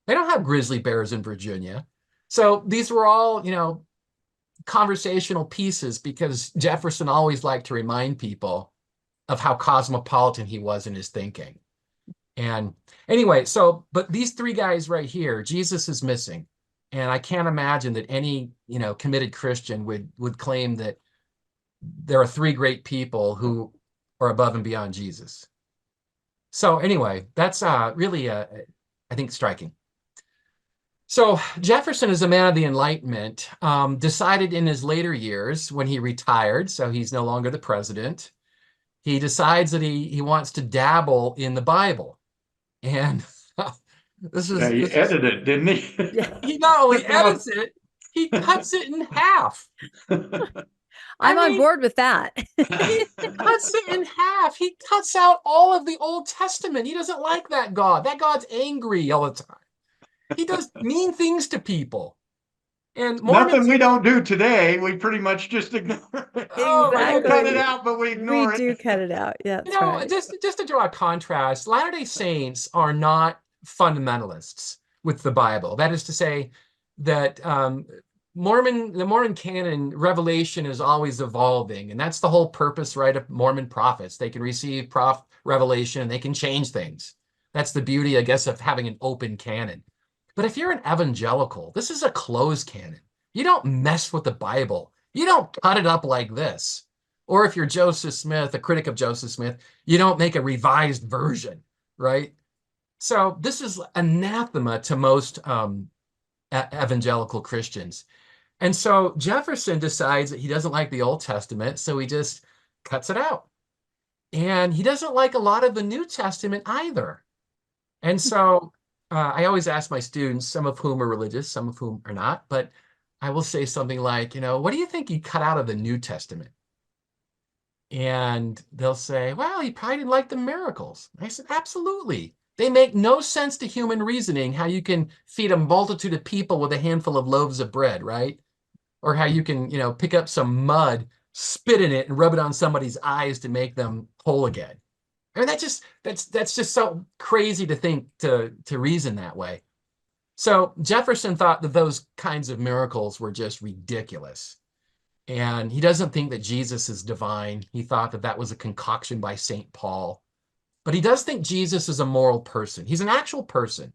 They don't have grizzly bears in Virginia. So these were all, conversational pieces because Jefferson always liked to remind people of how cosmopolitan he was in his thinking. And anyway, but these three guys right here, Jesus is missing. And I can't imagine that any, committed Christian would claim that there are three great people who are above and beyond Jesus. So anyway, that's really, I think, striking. So Jefferson, is a man of the Enlightenment, decided in his later years when he retired, so he's no longer the president, he decides that he wants to dabble in the Bible. And he edited it, didn't he? He not only edits it, he cuts it in half. I'm on board with that. He cuts it in half. He cuts out all of the Old Testament. He doesn't like that God. That God's angry all the time. He does mean things to people. And Mormons, nothing we don't do today. We pretty much just ignore it. Oh, exactly. We cut it out, but we ignore it. We do cut it out. Yeah, that's right. just to draw a contrast, Latter-day Saints are not fundamentalists with the Bible. That is to say that the Mormon canon, revelation is always evolving, and that's the whole purpose, right, of Mormon prophets. They can receive revelation and they can change things. That's the beauty, I guess, of having an open canon. But if you're an evangelical, this is a closed canon. You don't mess with the Bible. You don't cut it up like this. Or if you're Joseph Smith, a critic of Joseph Smith, you don't make a revised version, right? So this is anathema to most evangelical Christians. And so Jefferson decides that he doesn't like the Old Testament, so he just cuts it out. And he doesn't like a lot of the New Testament either. And so I always ask my students, some of whom are religious, some of whom are not, but I will say something like, what do you think he cut out of the New Testament? And they'll say, well, he probably didn't like the miracles. I said, absolutely. They make no sense to human reasoning, how you can feed a multitude of people with a handful of loaves of bread, right? Or how you can, pick up some mud, spit in it, and rub it on somebody's eyes to make them whole again. I mean, that's just so crazy to think, to reason that way. So Jefferson thought that those kinds of miracles were just ridiculous. And he doesn't think that Jesus is divine. He thought that that was a concoction by St. Paul. But he does think Jesus is a moral person. He's an actual person.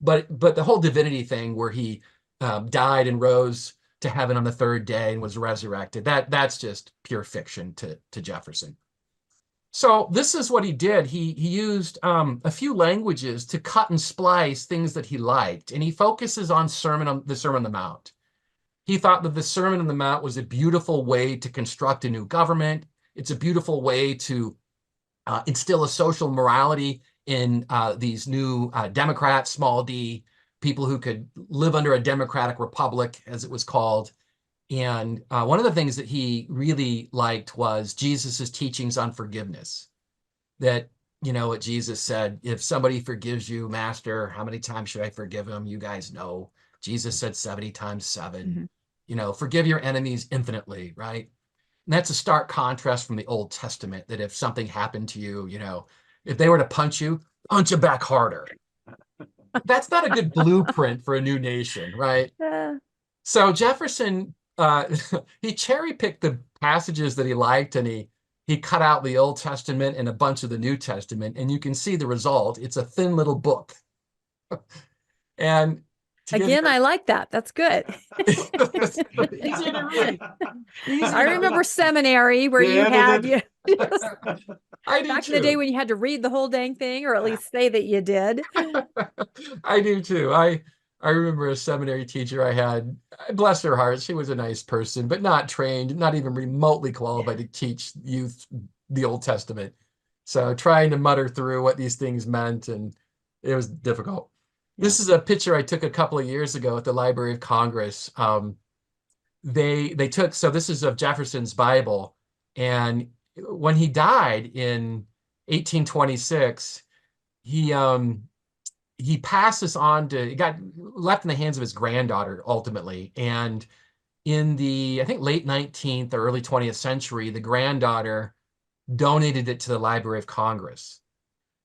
But the whole divinity thing where he died and rose to heaven on the third day and was resurrected, that's just pure fiction to Jefferson. So this is what he did. He used a few languages to cut and splice things that he liked. And he focuses on the Sermon on the Mount. He thought that the Sermon on the Mount was a beautiful way to construct a new government. It's a beautiful way to instill a social morality in these new Democrats, small d, people who could live under a democratic republic, as it was called. And one of the things that he really liked was Jesus's teachings on forgiveness. That, what Jesus said, if somebody forgives you, Master, how many times should I forgive him? You guys know. Jesus said 70 times 7. Mm-hmm. Forgive your enemies infinitely, right? And that's a stark contrast from the Old Testament, that if something happened to you, if they were to punch you back harder. That's not a good blueprint for a new nation, right? Yeah. So Jefferson, he cherry-picked the passages that he liked, and he cut out the Old Testament and a bunch of the New Testament, and you can see the result. It's a thin little book. And again, I like that. That's good. Easy to read. I remember seminary where you had I do back too. in the day when you had to read the whole dang thing, or at least say that you did. I do too. I remember a seminary teacher I had. Bless her heart, she was a nice person, but not trained, not even remotely qualified to teach youth the Old Testament. So trying to mutter through what these things meant, and it was difficult. This is a picture I took a couple of years ago at the Library of Congress. They took, so this is of Jefferson's Bible, and when he died in 1826, he passed this on to, it got left in the hands of his granddaughter ultimately. And in the, I think, late 19th or early 20th century, the granddaughter donated it to the Library of Congress.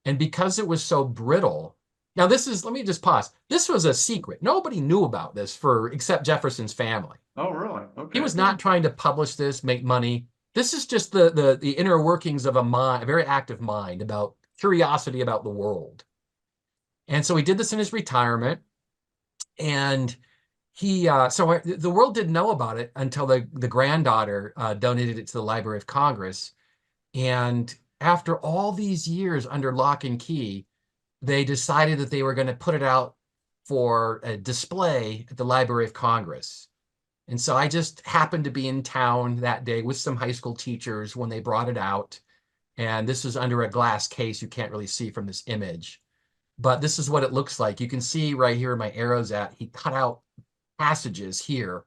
And because it was so brittle, now this is, let me just pause. This was a secret. Nobody knew about this except Jefferson's family. Oh, really? Okay. He was not trying to publish this, make money. This is just the inner workings of a very active mind, about curiosity about the world. And so he did this in his retirement, and so the world didn't know about it until the granddaughter donated it to the Library of Congress. And after all these years under lock and key, they decided that they were going to put it out for a display at the Library of Congress. And so I just happened to be in town that day with some high school teachers when they brought it out. And this was under a glass case you can't really see from this image. But this is what it looks like. You can see right here where my arrow's at. He cut out passages here,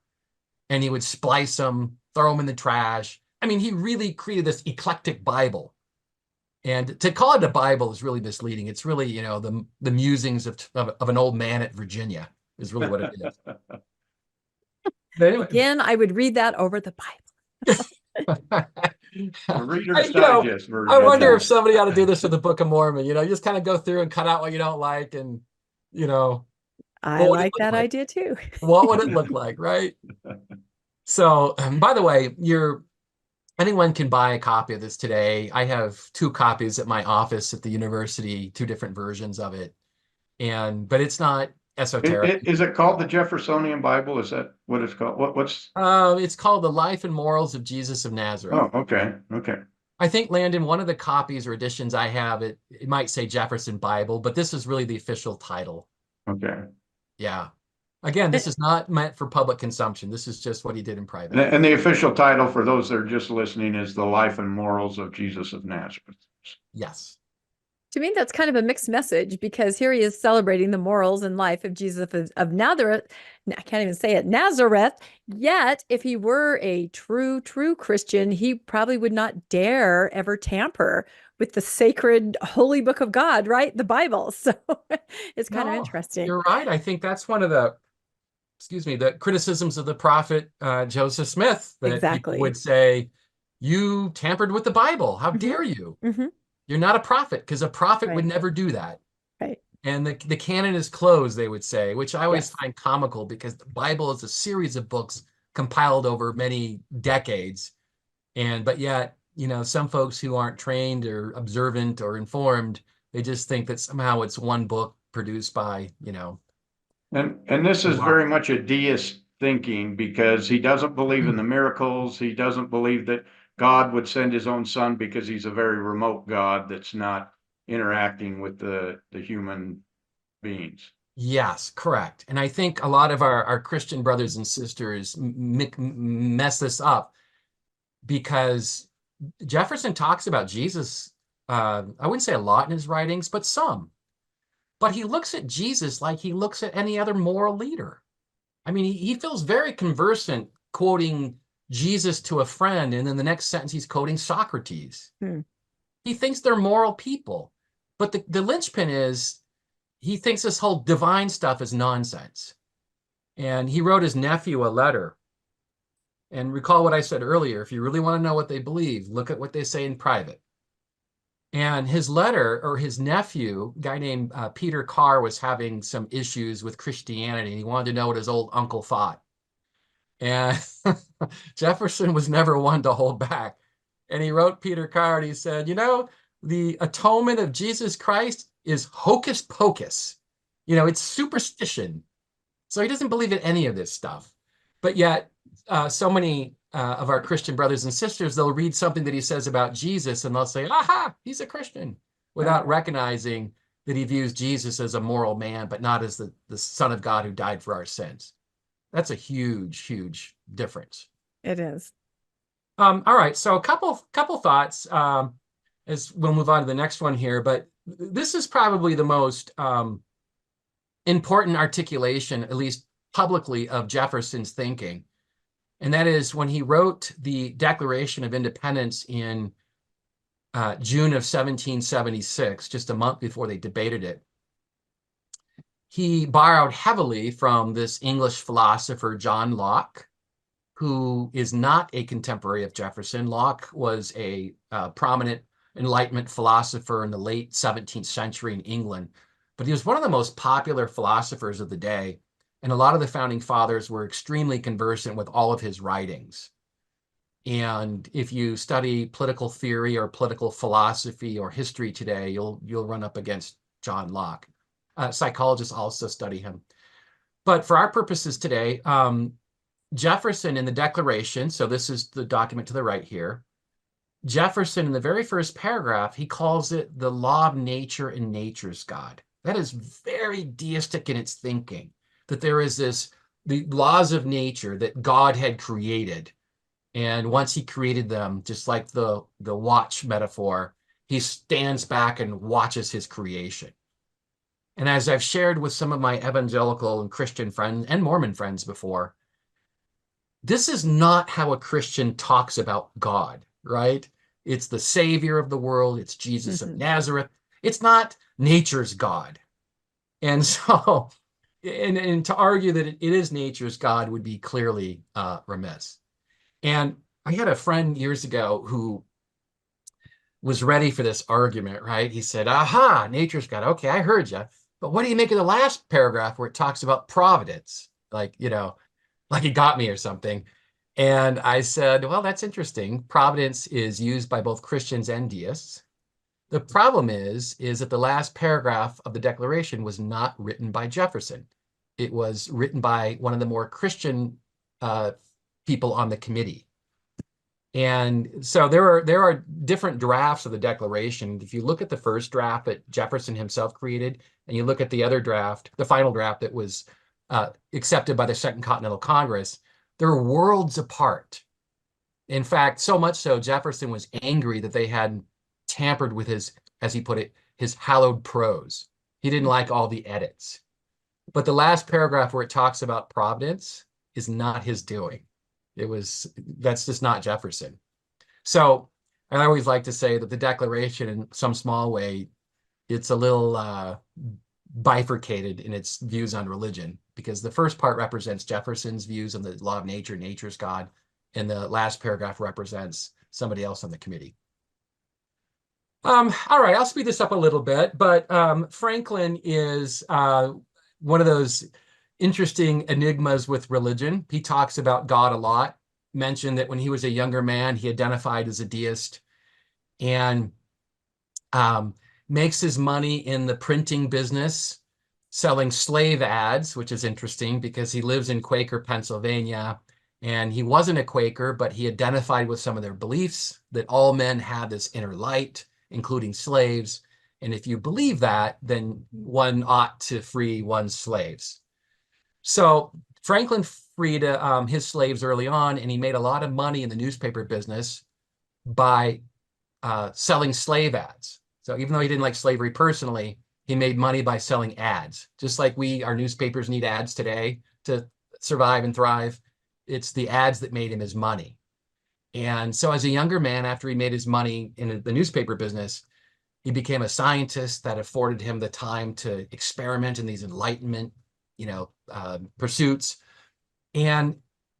and he would splice them, throw them in the trash. I mean, he really created this eclectic Bible. And to call it a Bible is really misleading. It's really, the musings of an old man at Virginia is really what it is. Anyway. Again, I would read that over the Bible. Reader's Digest version. I wonder if somebody ought to do this with the Book of Mormon. Just kind of go through and cut out what you don't like, and I like that idea too. What would it look like, right? So, by the way, anyone can buy a copy of this today. I have 2 copies at my office at the university, 2 different versions of it, but it's not esoteric. Is it called the Jeffersonian Bible? Is that what it's called? What's? It's called The Life and Morals of Jesus of Nazareth. Oh, okay. I think, Landon, one of the copies or editions I have, it might say Jefferson Bible, but this is really the official title. Okay. Yeah. Again, this is not meant for public consumption. This is just what he did in private. And the official title for those that are just listening is The Life and Morals of Jesus of Nazareth. Yes. To me, that's kind of a mixed message, because here he is celebrating the morals and life of Jesus of Nazareth. I can't even say it, Nazareth. Yet, if he were a true Christian, he probably would not dare ever tamper with the sacred holy book of God, right? The Bible. So it's kind of No, interesting. you're right. I think that's one of the, the criticisms of the prophet Joseph Smith, that people Exactly. would say, you tampered with the Bible. How Hmm. dare you? Hmm. You're not a prophet, because a prophet would Right. never do that. Right. And the canon is closed, they would say, which I always Yes. find comical, because the Bible is a series of books compiled over many decades. But yet, some folks who aren't trained or observant or informed, they just think that somehow it's one book produced by, And this is wow. very much a deist thinking, because he doesn't believe in the miracles. He doesn't believe that God would send his own son, because he's a very remote God that's not interacting with the human beings. Yes, correct. And I think a lot of our Christian brothers and sisters mess this up, because Jefferson talks about Jesus, I wouldn't say a lot in his writings, but some. But he looks at Jesus like he looks at any other moral leader. I mean, he feels very conversant quoting Jesus to a friend, and then the next sentence he's quoting Socrates. Hmm. He thinks they're moral people. But the linchpin is, he thinks this whole divine stuff is nonsense. And he wrote his nephew a letter. And recall what I said earlier, if you really want to know what they believe, look at what they say in private. And his letter, or his nephew, a guy named Peter Carr, was having some issues with Christianity. He wanted to know what his old uncle thought. And Jefferson was never one to hold back. And he wrote Peter Carr, and he said, the atonement of Jesus Christ is hocus pocus. It's superstition. So he doesn't believe in any of this stuff. But yet, so many of our Christian brothers and sisters, they'll read something that he says about Jesus, and they'll say, aha, he's a Christian, without recognizing that he views Jesus as a moral man, but not as the Son of God who died for our sins. That's a huge, huge difference. It is. All right, so a couple thoughts as we'll move on to the next one here, but this is probably the most important articulation, at least publicly, of Jefferson's thinking. And that is when he wrote the Declaration of Independence in June of 1776, just a month before they debated it. He borrowed heavily from this English philosopher, John Locke, who is not a contemporary of Jefferson. Locke was a prominent Enlightenment philosopher in the late 17th century in England, but he was one of the most popular philosophers of the day. And a lot of the founding fathers were extremely conversant with all of his writings. And if you study political theory or political philosophy or history today, you'll run up against John Locke. Psychologists also study him. But for our purposes today, Jefferson in the Declaration, so this is the document to the right here, Jefferson in the very first paragraph, he calls it the law of nature and nature's God. That is very deistic in its thinking, that there is the laws of nature that God had created. And once he created them, just like the watch metaphor, he stands back and watches his creation. And as I've shared with some of my evangelical and Christian friends and Mormon friends before, this is not how a Christian talks about God, right? It's the Savior of the world. It's Jesus of Nazareth. It's not nature's God. And so, and to argue that it is nature's God would be clearly remiss. And I had a friend years ago who was ready for this argument, right? He said, aha, nature's God. Okay, I heard you. But what do you make of the last paragraph where it talks about providence? Like he got me or something. And I said, well, that's interesting. Providence is used by both Christians and deists. The problem is that the last paragraph of the Declaration was not written by Jefferson. It was written by one of the more Christian people on the committee. And so there are different drafts of the Declaration. If you look at the first draft that Jefferson himself created, and you look at the other draft, the final draft that was accepted by the Second Continental Congress, they're worlds apart. In fact, so much so, Jefferson was angry that they had tampered with his, as he put it, his hallowed prose. He didn't like all the edits. But the last paragraph where it talks about providence is not his doing. That's just not Jefferson. So I always like to say that the Declaration, in some small way, it's a little bifurcated in its views on religion, because the first part represents Jefferson's views on the law of nature, nature's God, and the last paragraph represents somebody else on the committee. All right, I'll speed this up a little bit, but Franklin is one of those interesting enigmas with religion. He talks about God a lot, mentioned that when he was a younger man, he identified as a deist, and makes his money in the printing business, selling slave ads, which is interesting because he lives in Quaker, Pennsylvania, and he wasn't a Quaker, but he identified with some of their beliefs that all men have this inner light, including slaves. And if you believe that, then one ought to free one's slaves. So Franklin freed his slaves early on, and he made a lot of money in the newspaper business by selling slave ads. So even though he didn't like slavery personally, he made money by selling ads. Just like our newspapers need ads today to survive and thrive, it's the ads that made him his money. And so as a younger man, after he made his money in the newspaper business, he became a scientist that afforded him the time to experiment in these Enlightenment, pursuits. And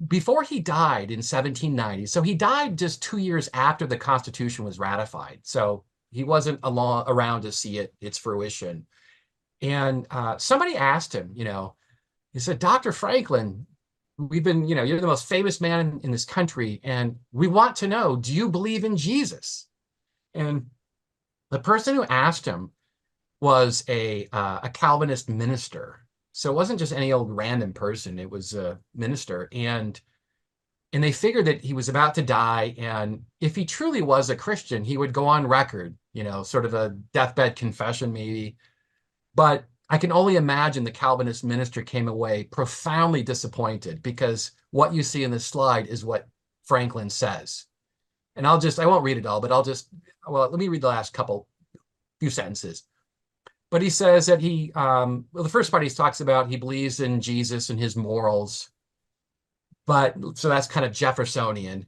before he died in 1790, so he died just 2 years after the Constitution was ratified. So he wasn't around to see its fruition. And somebody asked him, he said, Dr. Franklin, we've been, you're the most famous man in this country, and we want to know, do you believe in Jesus? And the person who asked him was a Calvinist minister. So it wasn't just any old random person, it was a minister. And they figured that he was about to die, and if he truly was a Christian, he would go on record, sort of a deathbed confession maybe. But I can only imagine the Calvinist minister came away profoundly disappointed, because what you see in this slide is what Franklin says. And I won't read it all, but let me read the last few sentences. But he says that the first part he talks about, he believes in Jesus and his morals. So that's kind of Jeffersonian.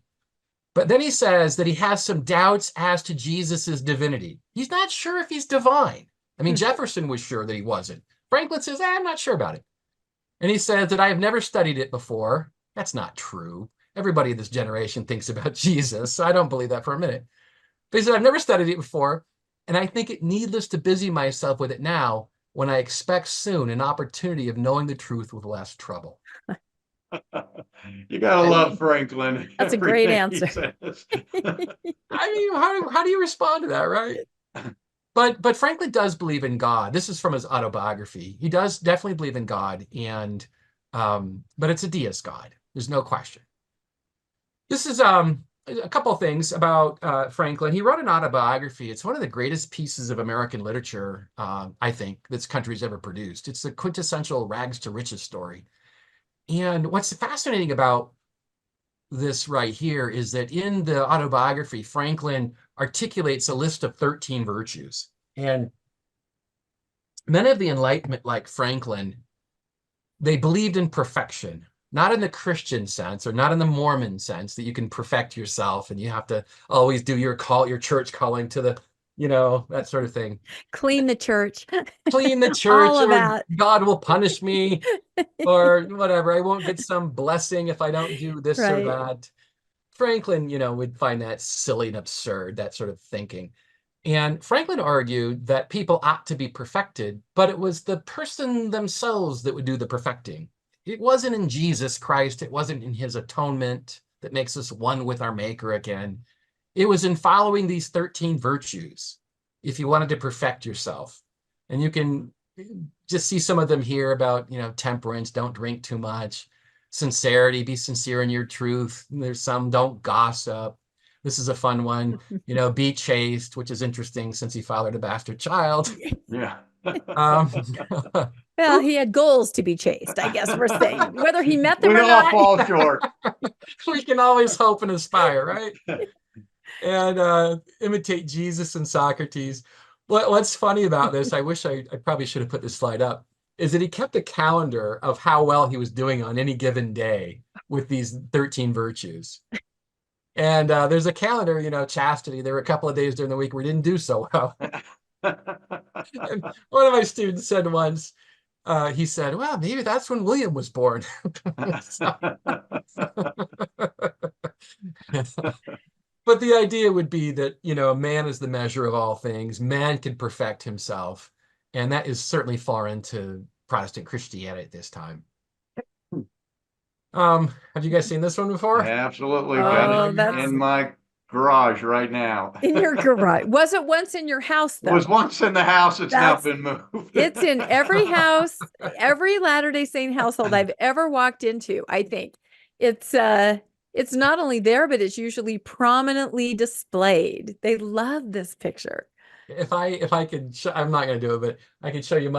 But then he says that he has some doubts as to Jesus's divinity. He's not sure if he's divine. I mean, Jefferson was sure that he wasn't. Franklin says, I'm not sure about it. And he says that I have never studied it before. That's not true. Everybody in this generation thinks about Jesus, so I don't believe that for a minute. But he said, I've never studied it before, and I think it needless to busy myself with it now, when I expect soon an opportunity of knowing the truth with less trouble. You gotta love Franklin. That's a great answer. I mean, how do you respond to that, right? But Franklin does believe in God. This is from his autobiography. He does definitely believe in God, but it's a deist God. There's no question. This is a couple of things about Franklin. He wrote an autobiography. It's one of the greatest pieces of American literature, I think, this country's ever produced. It's the quintessential rags to riches story. And what's fascinating about this right here is that in the autobiography, Franklin articulates a list of 13 virtues. And men of the Enlightenment, like Franklin, they believed in perfection, not in the Christian sense or not in the Mormon sense that you can perfect yourself and you have to always do your church calling to the, that sort of thing. Clean the church. Clean the church, All of or that. God will punish me, or whatever. I won't get some blessing if I don't do this or that. Franklin, would find that silly and absurd, that sort of thinking. And Franklin argued that people ought to be perfected, but it was the person themselves that would do the perfecting. It wasn't in Jesus Christ. It wasn't in his atonement that makes us one with our Maker again. It was in following these 13 virtues, if you wanted to perfect yourself. And you can just see some of them here about, temperance, don't drink too much, sincerity, be sincere in your truth. There's some, don't gossip. This is a fun one, be chaste, which is interesting since he fathered a bastard child. Yeah. Well, he had goals to be chaste, I guess we're saying. Whether he met them We or all not. fall short. We can always hope and aspire, right? And imitate Jesus and Socrates. What's funny about this, I wish I probably should have put this slide up, is that he kept a calendar of how well he was doing on any given day with these 13 virtues. And there's a calendar, chastity. There were a couple of days during the week where he didn't do so well. And one of my students said once, he said, well, maybe that's when William was born. But the idea would be that, man is the measure of all things. Man can perfect himself. And that is certainly far into Protestant Christianity at this time. Have you guys seen this one before? Absolutely. Oh, Got it that's in my garage right now. in your garage. Was it once in your house, It though? was once in the house. It's now That's been moved. It's in every house, every Latter-day Saint household I've ever walked into, I think. It's not only there, but it's usually prominently displayed. They love this picture. If I could, I'm not going to do it, but I could show you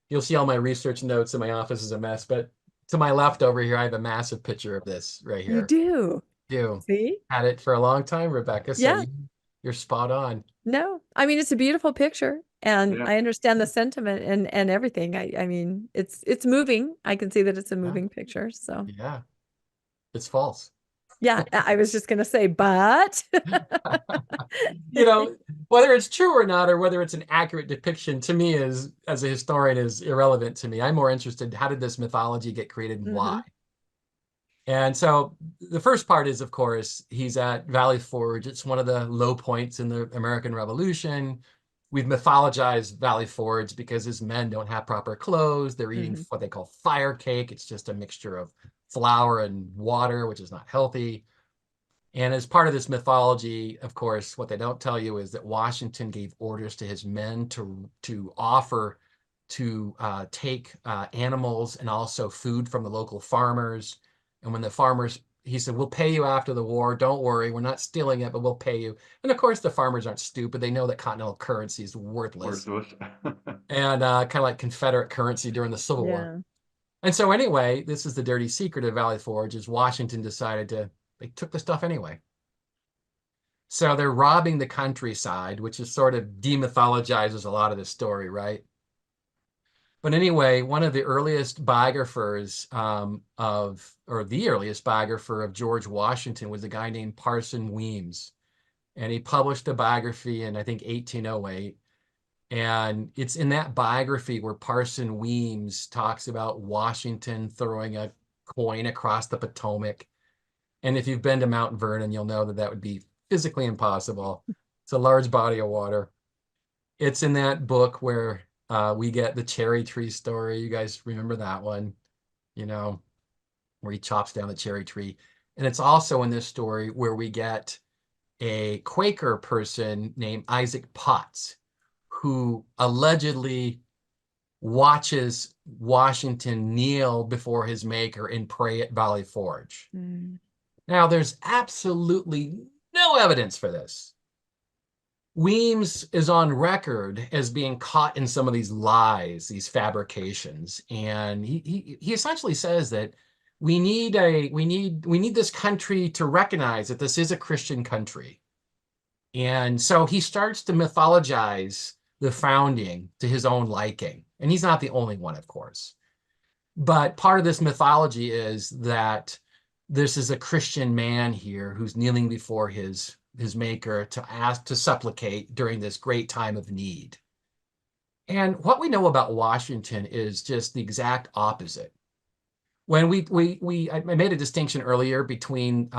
you'll see all my research notes, and my office is a mess. But to my left over here, I have a massive picture of this right You here. do. Do. See? Had it for a long time, Rebecca. So Yeah. you're spot on. No, I mean, it's a beautiful picture, and Yeah. I understand the sentiment and everything. I mean, it's moving. I can see that it's a moving picture. So Yeah. It's false. yeah, I was just gonna say, but Whether it's true or not, or whether it's an accurate depiction, to me, as a historian, is irrelevant to me. I'm more interested, how did this mythology get created and why? And so the first part is, of course, he's at Valley Forge. It's one of the low points in the American Revolution. We've mythologized Valley Forge because his men don't have proper clothes. They're eating what they call fire cake. It's just a mixture of flour and water, which is not healthy. And as part of this mythology, of course, what they don't tell you is that Washington gave orders to his men to offer to take animals and also food from the local farmers. And when the farmers, he said, we'll pay you after the war. Don't worry, we're not stealing it, but we'll pay you. And of course, the farmers aren't stupid. They know that continental currency is worthless. And kind of like Confederate currency during the Civil War. And so anyway, this is the dirty secret of Valley Forge, is Washington decided they took the stuff anyway. So they're robbing the countryside, which is sort of demythologizes a lot of the story, right? But anyway, one of the earliest biographers the earliest biographer of George Washington was a guy named Parson Weems. And he published a biography in, I think, 1808. And it's in that biography where Parson Weems talks about Washington throwing a coin across the Potomac. And if you've been to Mount Vernon, you'll know that would be physically impossible. It's a large body of water. It's in that book where we get the cherry tree story. You guys remember that one, where he chops down the cherry tree. And it's also in this story where we get a Quaker person named Isaac Potts, who allegedly watches Washington kneel before his maker and pray at Valley Forge. Now, there's absolutely no evidence for this. Weems is on record as being caught in some of these lies, these fabrications, and he essentially says that we need this country to recognize that this is a Christian country. And so he starts to mythologize the founding to his own liking. And he's not the only one, of course. But part of this mythology is that this is a Christian man here who's kneeling before his maker to supplicate during this great time of need. And what we know about Washington is just the exact opposite. When I made a distinction earlier between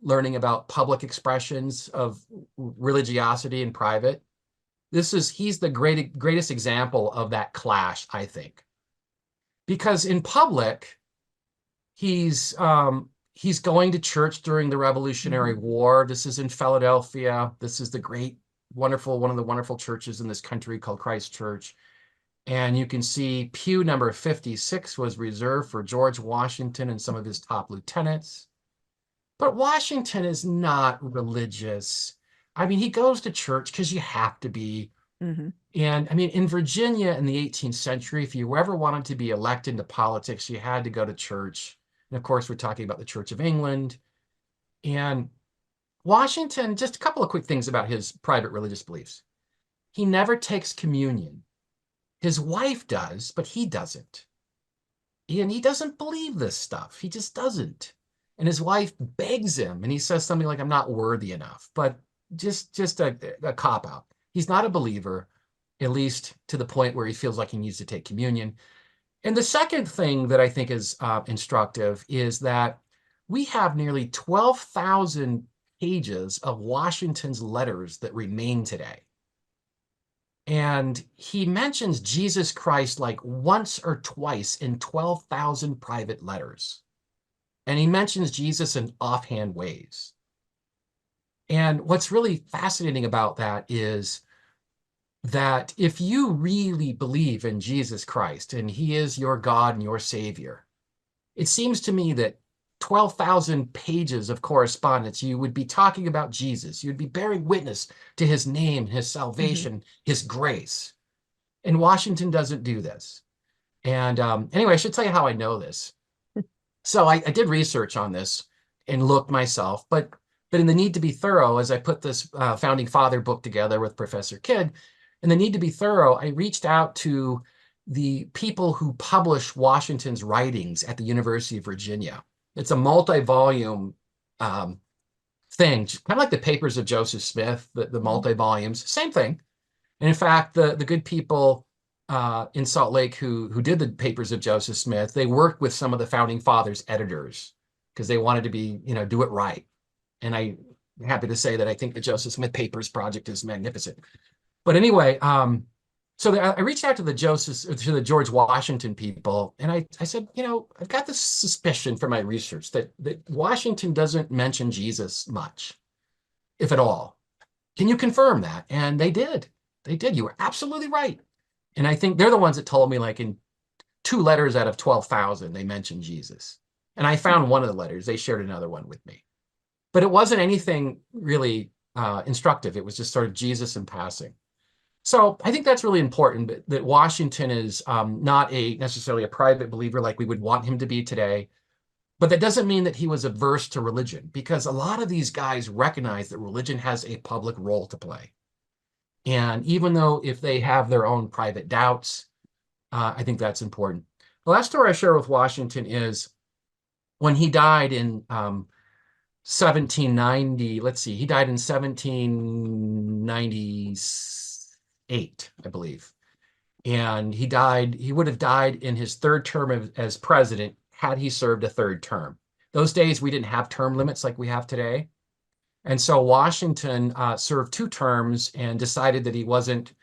learning about public expressions of religiosity and private. He's the greatest example of that clash, I think. Because in public, he's going to church during the Revolutionary War. This is in Philadelphia. This is one of the wonderful churches in this country called Christ Church. And you can see pew number 56 was reserved for George Washington and some of his top lieutenants. But Washington is not religious. I mean, he goes to church because you have to be. And I mean, in Virginia in the 18th century, if you ever wanted to be elected into politics, you had to go to church. And of course, we're talking about the Church of England. And Washington, just a couple of quick things about his private religious beliefs. he never takes communion. His wife does, but he doesn't. And he doesn't believe this stuff. He just doesn't. And his wife begs him, and he says something like, I'm not worthy enough, but just a cop out. He's not a believer, at least to the point where he feels like he needs to take communion. And the second thing that I think is instructive is that we have nearly 12,000 pages of Washington's letters that remain today. And he mentions Jesus Christ like once or twice in 12,000 private letters. And he mentions Jesus in offhand ways. And what's really fascinating about that is that if you really believe in Jesus Christ and he is your God and your Savior, it seems to me that 12,000 pages of correspondence, you would be talking about Jesus. You'd be bearing witness to his name, his salvation, his grace. And Washington doesn't do this. And anyway, I should tell you how I know this. So I did research on this and looked myself, but in the need to be thorough, as I put this Founding Father book together with Professor Kidd, in the need to be thorough, I reached out to the people who publish Washington's writings at the University of Virginia. It's a multi-volume thing, kind of like the Papers of Joseph Smith, the multi-volumes, same thing. And in fact, the good people in Salt Lake who did the Papers of Joseph Smith, they worked with some of the Founding Fathers editors because they wanted to do it right. And I'm happy to say that I think the Joseph Smith Papers project is magnificent. But anyway, so I reached out to the George Washington people, and I said, I've got this suspicion from my research that Washington doesn't mention Jesus much, if at all. Can you confirm that? And they did. They did. You were absolutely right. And I think they're the ones that told me, like, in 2 letters out of 12,000, they mentioned Jesus. And I found one of the letters. They shared another one with me. But it wasn't anything really instructive. It was just sort of Jesus in passing. So I think that's really important, that Washington is not necessarily a private believer like we would want him to be today. But that doesn't mean that he was averse to religion, because a lot of these guys recognize that religion has a public role to play. And even though if they have their own private doubts, I think that's important. The last story I share with Washington is when he died in 1790. Let's see, he died in 1798, I believe. And he would have died in his 3rd term as president had he served a 3rd term. Those days, we didn't have term limits like we have today. And so Washington served 2 terms and decided that he didn't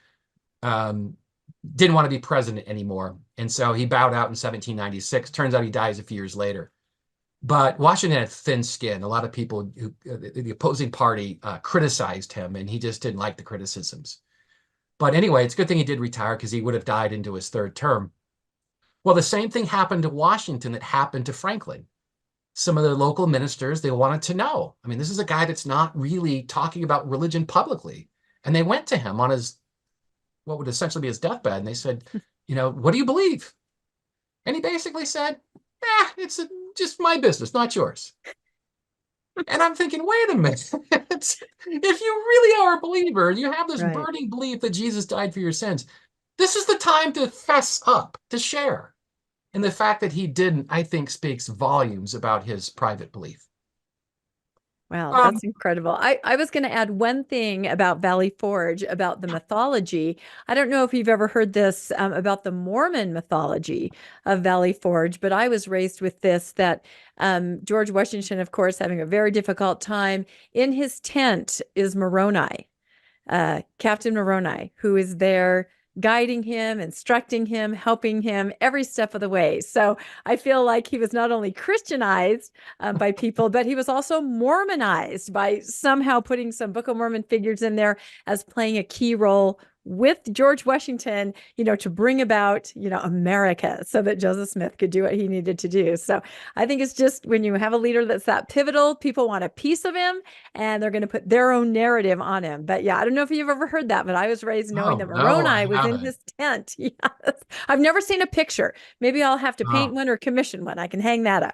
want to be president anymore. And so he bowed out in 1796. Turns out he dies a few years later. But Washington had thin skin. A lot of people, the opposing party, criticized him, and he just didn't like the criticisms. But anyway, it's a good thing he did retire, because he would have died into his 3rd term. Well, the same thing happened to Washington that happened to Franklin. Some of the local ministers, they wanted to know. I mean, this is a guy that's not really talking about religion publicly. And they went to him on what would essentially be his deathbed. And they said, what do you believe? And he basically said, it's just my business, not yours. And I'm thinking, wait a minute. If you really are a believer, you have this burning belief that Jesus died for your sins, this is the time to fess up, to share. And the fact that he didn't, I think, speaks volumes about his private belief. Wow, that's incredible. I was going to add one thing about Valley Forge, about the mythology. I don't know if you've ever heard this about the Mormon mythology of Valley Forge, but I was raised with this, that George Washington, of course, having a very difficult time. In his tent is Moroni, Captain Moroni, who is there guiding him, instructing him, helping him every step of the way. So I feel like he was not only Christianized by people, but he was also Mormonized by somehow putting some Book of Mormon figures in there as playing a key role with George Washington, to bring about, America, so that Joseph Smith could do what he needed to do. So I think it's just, when you have a leader that's that pivotal, people want a piece of him and they're going to put their own narrative on him. But yeah, I don't know if you've ever heard that, but I was raised knowing that Moroni was in his tent. Yes. I've never seen a picture. Maybe I'll have to paint one or commission one. I can hang that up.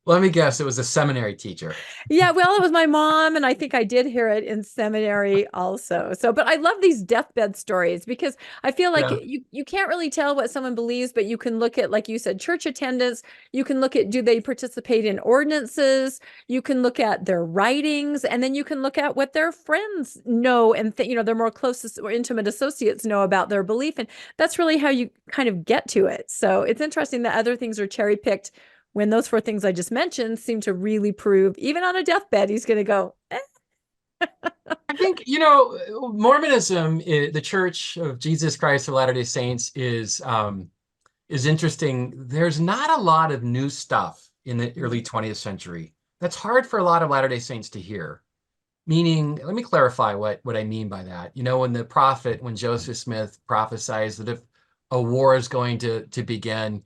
Let me guess, it was a seminary teacher. Yeah, well, it was my mom, and I think I did hear it in seminary also. So, but I love these deathbed stories because I feel like Yeah. you can't really tell what someone believes, but you can look at, like you said, church attendance. You can look at, do they participate in ordinances? You can look at their writings, and then you can look at what their friends know and their more closest or intimate associates know about their belief, and that's really how you kind of get to it. So it's interesting that other things are cherry picked when those four things I just mentioned seem to really prove, even on a deathbed, he's going to go, eh. I think, Mormonism, the Church of Jesus Christ of Latter-day Saints is interesting. There's not a lot of new stuff in the early 20th century. That's hard for a lot of Latter-day Saints to hear. Meaning, let me clarify what I mean by that. When Joseph Smith prophesies that if a war is going to begin,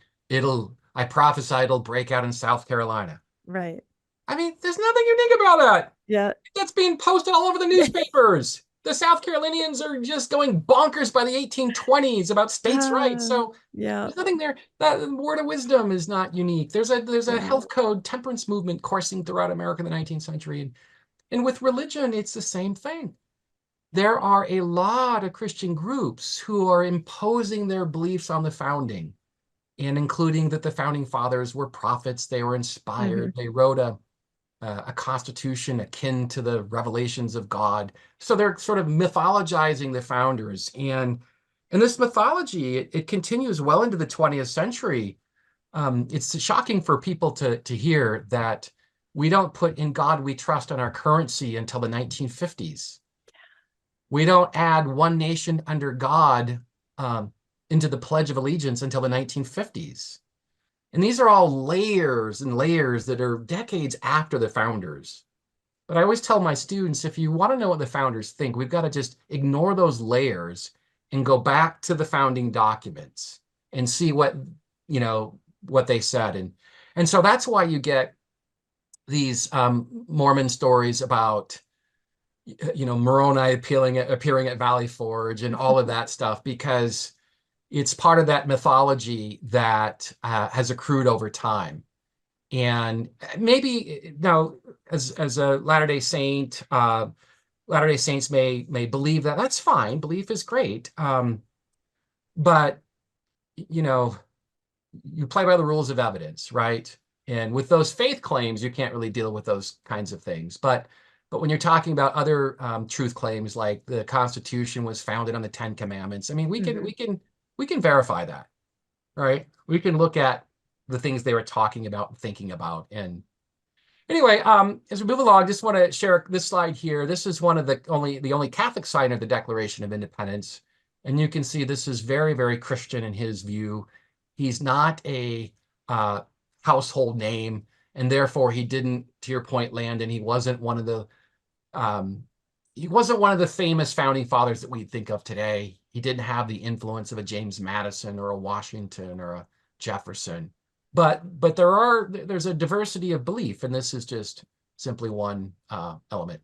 I prophesy it'll break out in South Carolina. Right. I mean, there's nothing unique about that. Yeah. That's being posted all over the newspapers. The South Carolinians are just going bonkers by the 1820s about states' rights. So Yeah. there's nothing there. That word of wisdom is not unique. There's a Yeah. health code temperance movement coursing throughout America in the 19th century. And with religion, it's the same thing. There are a lot of Christian groups who are imposing their beliefs on the founding, and including that the founding fathers were prophets, they were inspired, they wrote a constitution akin to the revelations of God. So they're sort of mythologizing the founders. And this mythology, it continues well into the 20th century. It's shocking for people to hear that we don't put "in God we trust" on our currency until the 1950s. We don't add "one nation under God" into the Pledge of Allegiance until the 1950s. And these are all layers and layers that are decades after the founders. But I always tell my students, if you want to know what the founders think, we've got to just ignore those layers and go back to the founding documents and see what they said. And so that's why you get these Mormon stories about Moroni appearing at Valley Forge and all of that stuff, because it's part of that mythology that has accrued over time. And maybe now, as a Latter-day Saint, Latter-day Saints may believe that. That's fine. Belief is great. But you play by the rules of evidence, right? And with those faith claims, you can't really deal with those kinds of things. But when you're talking about other truth claims, like the Constitution was founded on the Ten Commandments, I mean, we can verify that, right? We can look at the things they were talking about and thinking about. And anyway, as we move along, just want to share this slide here. This is one of the only Catholic sign of the Declaration of Independence. And you can see this is very, very Christian in his view. He's not a household name, and therefore he didn't, to your point, Landon, he wasn't one of the famous founding fathers that we think of today. He didn't have the influence of a James Madison or a Washington or a Jefferson. But there's a diversity of belief, and this is just simply one element.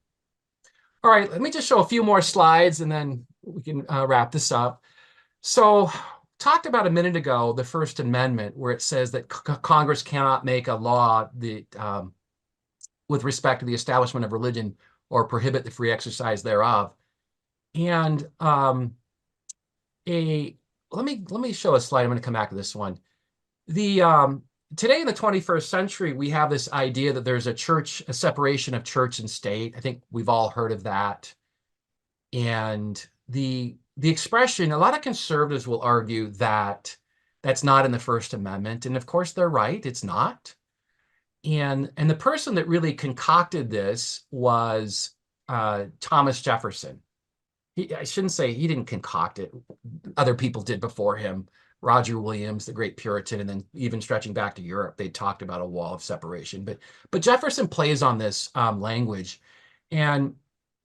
All right, let me just show a few more slides, and then we can wrap this up. So, talked about a minute ago the First Amendment, where it says that Congress cannot make a law that, with respect to the establishment of religion, or prohibit the free exercise thereof. And let me show a slide. I'm going to come back to this one. Today in the 21st century, we have this idea that there's a separation of church and state. I think we've all heard of that. And the expression, a lot of conservatives will argue that that's not in the First Amendment. And of course, they're right. It's not. And the person that really concocted this was Thomas Jefferson. I shouldn't say he didn't concoct it. Other people did before him. Roger Williams, the great Puritan, and then even stretching back to Europe, they talked about a wall of separation. But Jefferson plays on this language. And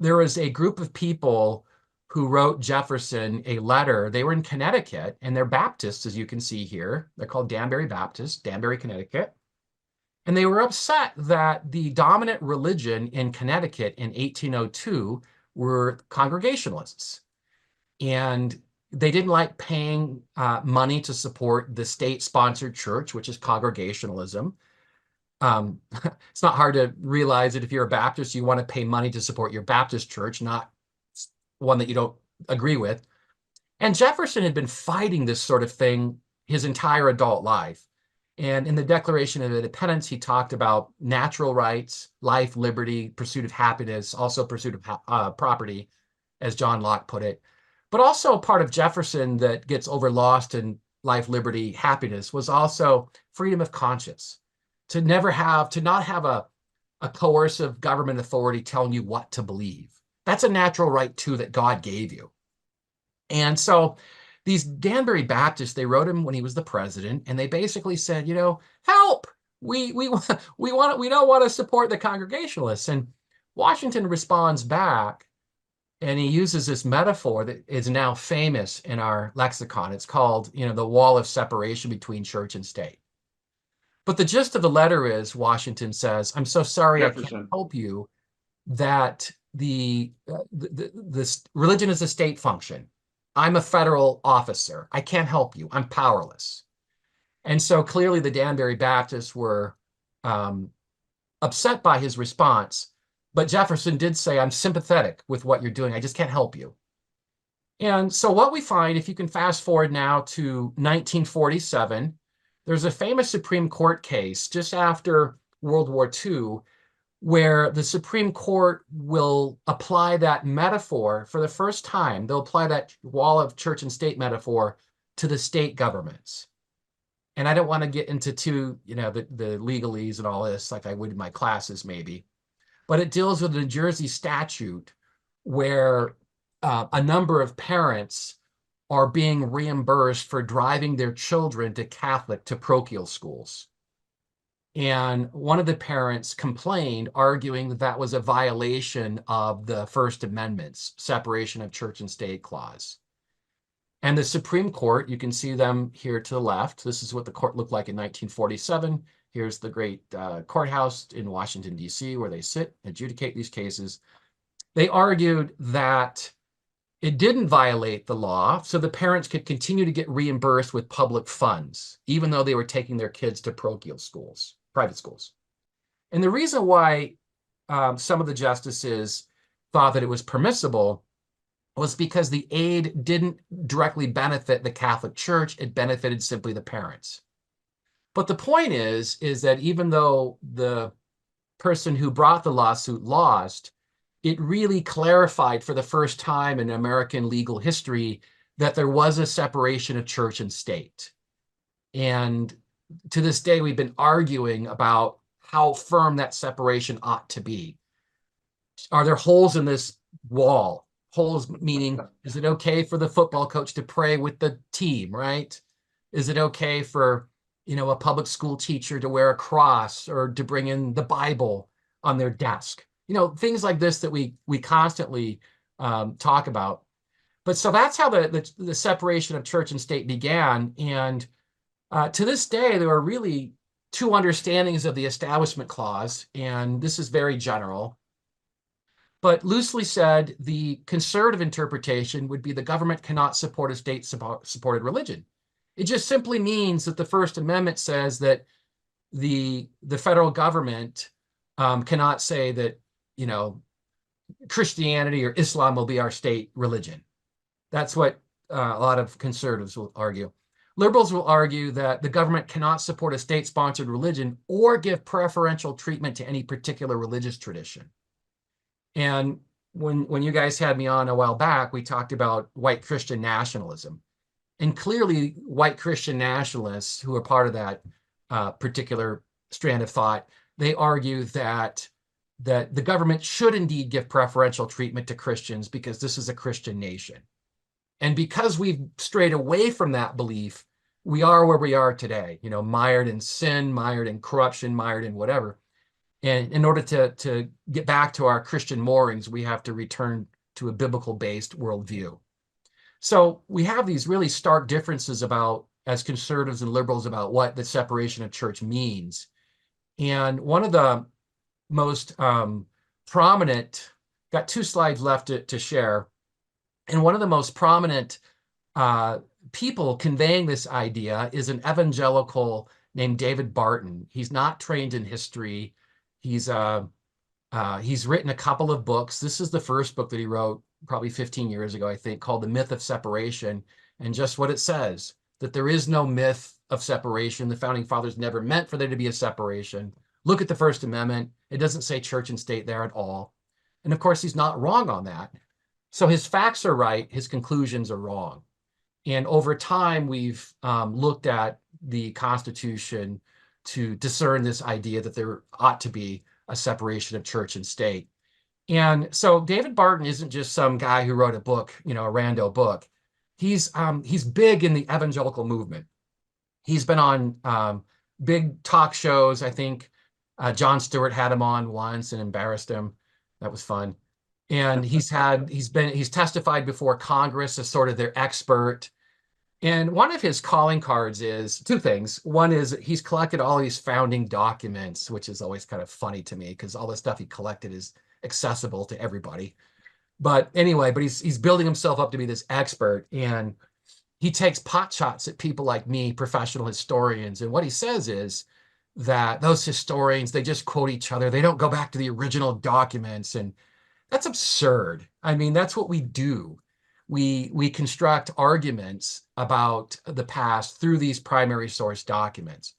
there was a group of people who wrote Jefferson a letter. They were in Connecticut, and they're Baptists, as you can see here. They're called Danbury Baptists, Danbury, Connecticut. And they were upset that the dominant religion in Connecticut in 1802 were Congregationalists. And they didn't like paying money to support the state-sponsored church, which is Congregationalism. It's not hard to realize that if you're a Baptist, you want to pay money to support your Baptist church, not one that you don't agree with. And Jefferson had been fighting this sort of thing his entire adult life. And in the Declaration of Independence, he talked about natural rights, life, liberty, pursuit of happiness, also pursuit of property, as John Locke put it. But also part of Jefferson that gets overlost in life, liberty, happiness was also freedom of conscience. To not have a coercive government authority telling you what to believe. That's a natural right too that God gave you. And so these Danbury Baptists, they wrote him when he was the president, and they basically said, help! We don't want to support the Congregationalists. And Washington responds back, and he uses this metaphor that is now famous in our lexicon. It's called, the wall of separation between church and state. But the gist of the letter is, Washington says, I'm so sorry I can't help you, that the religion is a state function. I'm a federal officer. I can't help you. I'm powerless. And so clearly the Danbury Baptists were upset by his response. But Jefferson did say, I'm sympathetic with what you're doing. I just can't help you. And so what we find, if you can fast forward now to 1947, there's a famous Supreme Court case just after World War II where the Supreme Court will apply that metaphor for the first time. They'll apply that wall of church and state metaphor to the state governments. And I don't want to get into the legalese and all this like I would in my classes maybe, but it deals with a New Jersey statute where a number of parents are being reimbursed for driving their children to parochial schools. And one of the parents complained, arguing that that was a violation of the First Amendment's separation of church and state clause. And the Supreme Court, you can see them here to the left. This is what the court looked like in 1947. Here's the great courthouse in Washington, D.C., where they sit, adjudicate these cases. They argued that it didn't violate the law, so the parents could continue to get reimbursed with public funds, even though they were taking their kids to parochial schools, private schools. And the reason why some of the justices thought that it was permissible was because the aid didn't directly benefit the Catholic Church, it benefited simply the parents. But the point is that even though the person who brought the lawsuit lost, it really clarified for the first time in American legal history that there was a separation of church and state. And to this day, we've been arguing about how firm that separation ought to be. Are there holes in this wall? Holes meaning, is it okay for the football coach to pray with the team, right? Is it okay for, a public school teacher to wear a cross or to bring in the Bible on their desk? Things like this that we constantly talk about. But so that's how the separation of church and state began. And to this day, there are really two understandings of the Establishment Clause, and this is very general. But loosely said, the conservative interpretation would be the government cannot support a state-supported religion. It just simply means that the First Amendment says that the federal government cannot say that, Christianity or Islam will be our state religion. That's what a lot of conservatives will argue. Liberals will argue that the government cannot support a state-sponsored religion or give preferential treatment to any particular religious tradition. And when you guys had me on a while back, we talked about white Christian nationalism. And clearly, white Christian nationalists who are part of that particular strand of thought, they argue that the government should indeed give preferential treatment to Christians because this is a Christian nation. And because we've strayed away from that belief, we are where we are today, mired in sin, mired in corruption, mired in whatever. And in order to get back to our Christian moorings, we have to return to a biblical-based worldview. So we have these really stark differences as conservatives and liberals about what the separation of church means. And one of the most prominent, got 2 slides left to share, and one of the most prominent people conveying this idea is an evangelical named David Barton. He's not trained in history. He's written a couple of books. This is the first book that he wrote probably 15 years ago, I think, called The Myth of Separation. And just what it says, that there is no myth of separation. The founding fathers never meant for there to be a separation. Look at the First Amendment. It doesn't say church and state there at all. And of course, he's not wrong on that. So his facts are right. His conclusions are wrong. And over time, we've looked at the Constitution to discern this idea that there ought to be a separation of church and state. And so David Barton isn't just some guy who wrote a book, a rando book. He's big in the evangelical movement. He's been on big talk shows. I think Jon Stewart had him on once and embarrassed him. That was fun. And he's testified before Congress as sort of their expert. And one of his calling cards is two things. One is he's collected all these founding documents, which is always kind of funny to me because all the stuff he collected is accessible to everybody. But anyway, he's building himself up to be this expert, and he takes pot shots at people like me, professional historians. And what he says is that those historians, they just quote each other. They don't go back to the original documents. And that's absurd. I mean, that's what we do. We construct arguments about the past through these primary source documents.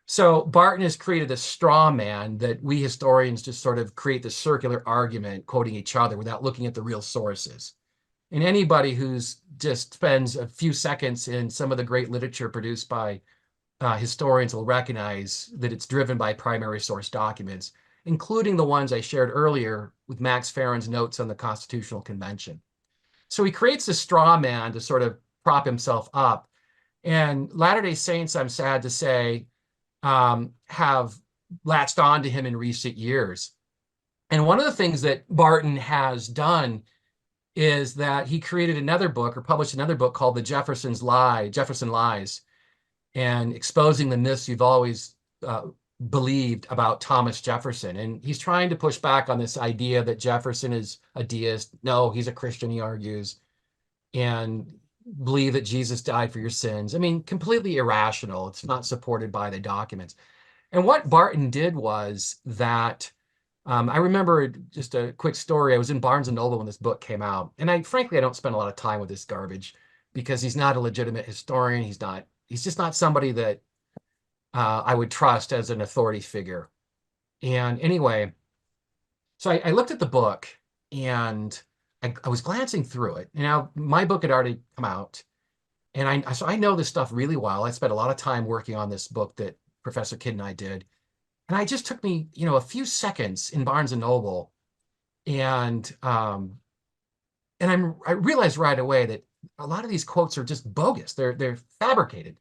So Barton has created a straw man that we historians just sort of create this circular argument quoting each other without looking at the real sources. And anybody who's just spends a few seconds in some of the great literature produced by historians will recognize that it's driven by primary source documents, including the ones I shared earlier with Max Farron's notes on the Constitutional Convention. So he creates a straw man to sort of prop himself up. And Latter-day Saints, I'm sad to say, have latched on to him in recent years. And one of the things that Barton has done is that he created another book or published another book called Jefferson Lies, and exposing the myths you've always believed about Thomas Jefferson. And he's trying to push back on this idea that Jefferson is a deist. No, he's a Christian, he argues, and believe that Jesus died for your sins. I mean, completely irrational. It's not supported by the documents. And what Barton did was that, I remember just a quick story. I was in Barnes & Noble when this book came out. And frankly, I don't spend a lot of time with this garbage because he's not a legitimate historian. He's just not somebody that I would trust as an authority figure. And anyway, so I looked at the book and I was glancing through it. Now, my book had already come out, and so I know this stuff really well. I spent a lot of time working on this book that Professor Kidd and I did. And it just took me, a few seconds in Barnes & Noble. And I realized right away that a lot of these quotes are just bogus. They're fabricated.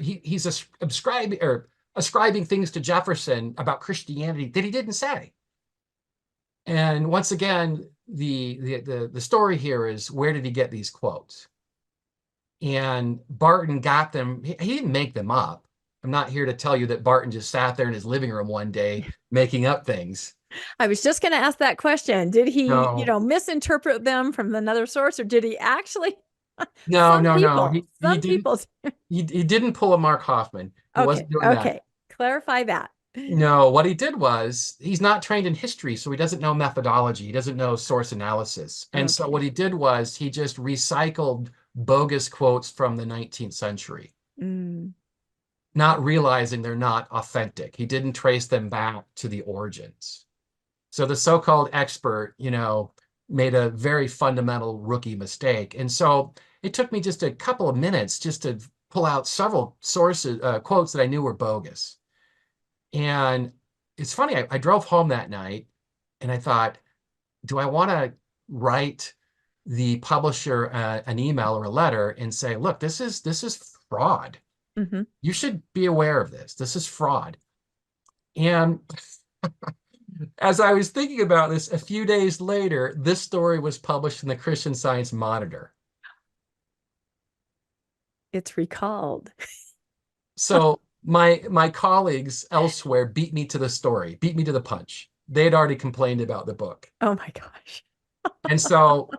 He's ascribing things to Jefferson about Christianity that he didn't say. And once again, the story here is, where did he get these quotes? And Barton got them. He didn't make them up. I'm not here to tell you that Barton just sat there in his living room one day making up things. I was just going to ask that question. Did he, No. misinterpret them from another source, or did he actually? No. Some people. He didn't pull a Mark Hoffman. He wasn't doing that. Okay. Clarify that. No, what he did was, he's not trained in history, so he doesn't know methodology. He doesn't know source analysis. And so what he did was he just recycled bogus quotes from the 19th century, not realizing they're not authentic. He didn't trace them back to the origins. So the so-called expert, made a very fundamental rookie mistake. And so it took me just a couple of minutes just to pull out several sources, quotes that I knew were bogus. And it's funny, I drove home that night and I thought, do I want to write the publisher an email or a letter and say, look, this is fraud. Mm-hmm. You should be aware of this. This is fraud. And as I was thinking about this, a few days later, this story was published in the Christian Science Monitor. It's recalled. So my colleagues elsewhere beat me to the punch. They had already complained about the book. Oh my gosh. And so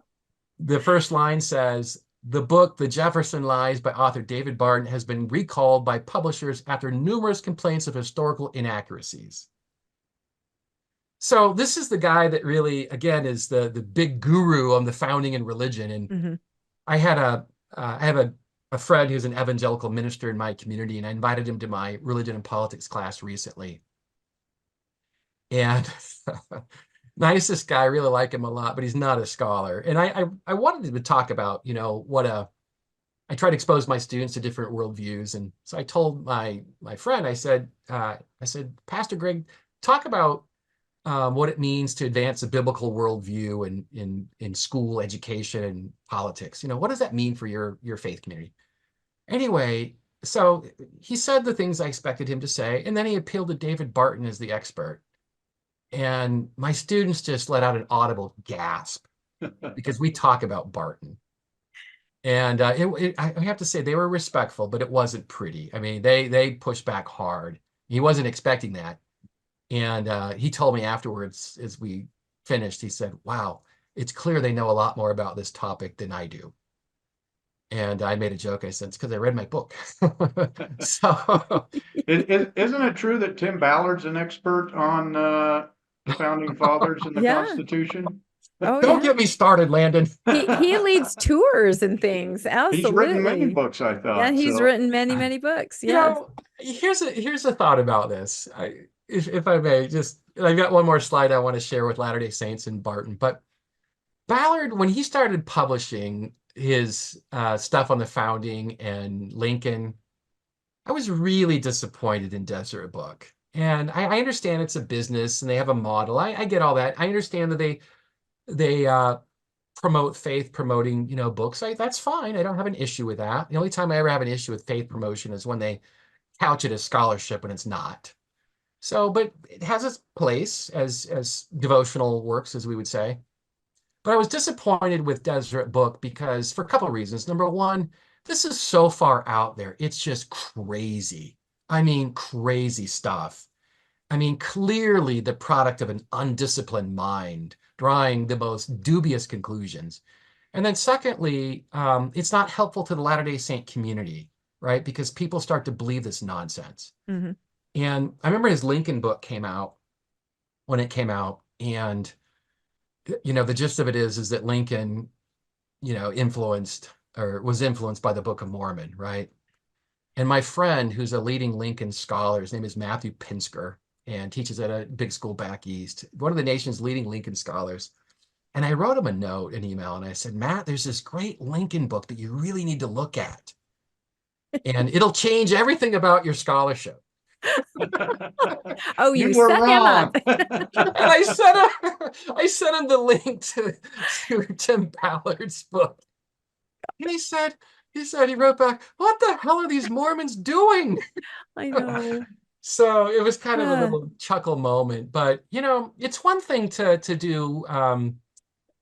the first line says, The book, The Jefferson Lies by author David Barton, has been recalled by publishers after numerous complaints of historical inaccuracies. So this is the guy that really, again, is the big guru on the founding and religion. And Mm-hmm. I have a friend who's an evangelical minister in my community, and I invited him to my religion and politics class recently. And nicest guy, I really like him a lot, but he's not a scholar. And I wanted him to talk about, I try to expose my students to different worldviews. And so I told my friend, I said, Pastor Greg, talk about what it means to advance a biblical worldview in school education and politics. What does that mean for your faith community? Anyway, so he said the things I expected him to say, and then he appealed to David Barton as the expert. And my students just let out an audible gasp because we talk about Barton. And I have to say they were respectful, but it wasn't pretty. I mean, they pushed back hard. He wasn't expecting that. And he told me afterwards, as we finished, he said, wow, it's clear they know a lot more about this topic than I do. And I made a joke. I said, it's because I read my book. So Isn't it true that Tim Ballard's an expert on the founding fathers and the Yeah. Constitution? Oh, don't yeah. get me started, Landon. He leads tours and things. Absolutely. He's written many books, I thought. Yeah, he's so. written many books. Yeah. Here's a thought about this. If I may, I've got one more slide I want to share with Latter-day Saints and Barton. But Ballard, when he started publishing his stuff on the founding and Lincoln, I was really disappointed in Desert Book. And I understand it's a business and they have a model. I get all that. I understand that they promote faith promoting, books. That's fine. I don't have an issue with that. The only time I ever have an issue with faith promotion is when they couch it as scholarship when it's not. So, but it has its place as devotional works, as we would say. But I was disappointed with Deseret Book because for a couple of reasons. Number one, this is so far out there. It's just crazy. I mean, crazy stuff. I mean, clearly the product of an undisciplined mind, drawing the most dubious conclusions. And then secondly, it's not helpful to the Latter-day Saint community, right? Because people start to believe this nonsense. Mm-hmm. And I remember his Lincoln book came out when it came out. And, the gist of it is that Lincoln, was influenced by the Book of Mormon, right? And my friend, who's a leading Lincoln scholar, his name is Matthew Pinsker, and teaches at a big school back east, one of the nation's leading Lincoln scholars. And I wrote him an email, and I said, Matt, there's this great Lincoln book that you really need to look at. And it'll change everything about your scholarship. Oh, you were set him wrong. up. And I sent him the link to Tim Ballard's book. And he wrote back, what the hell are these Mormons doing? I know. So it was kind of a little chuckle moment, but it's one thing to do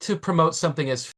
to promote something as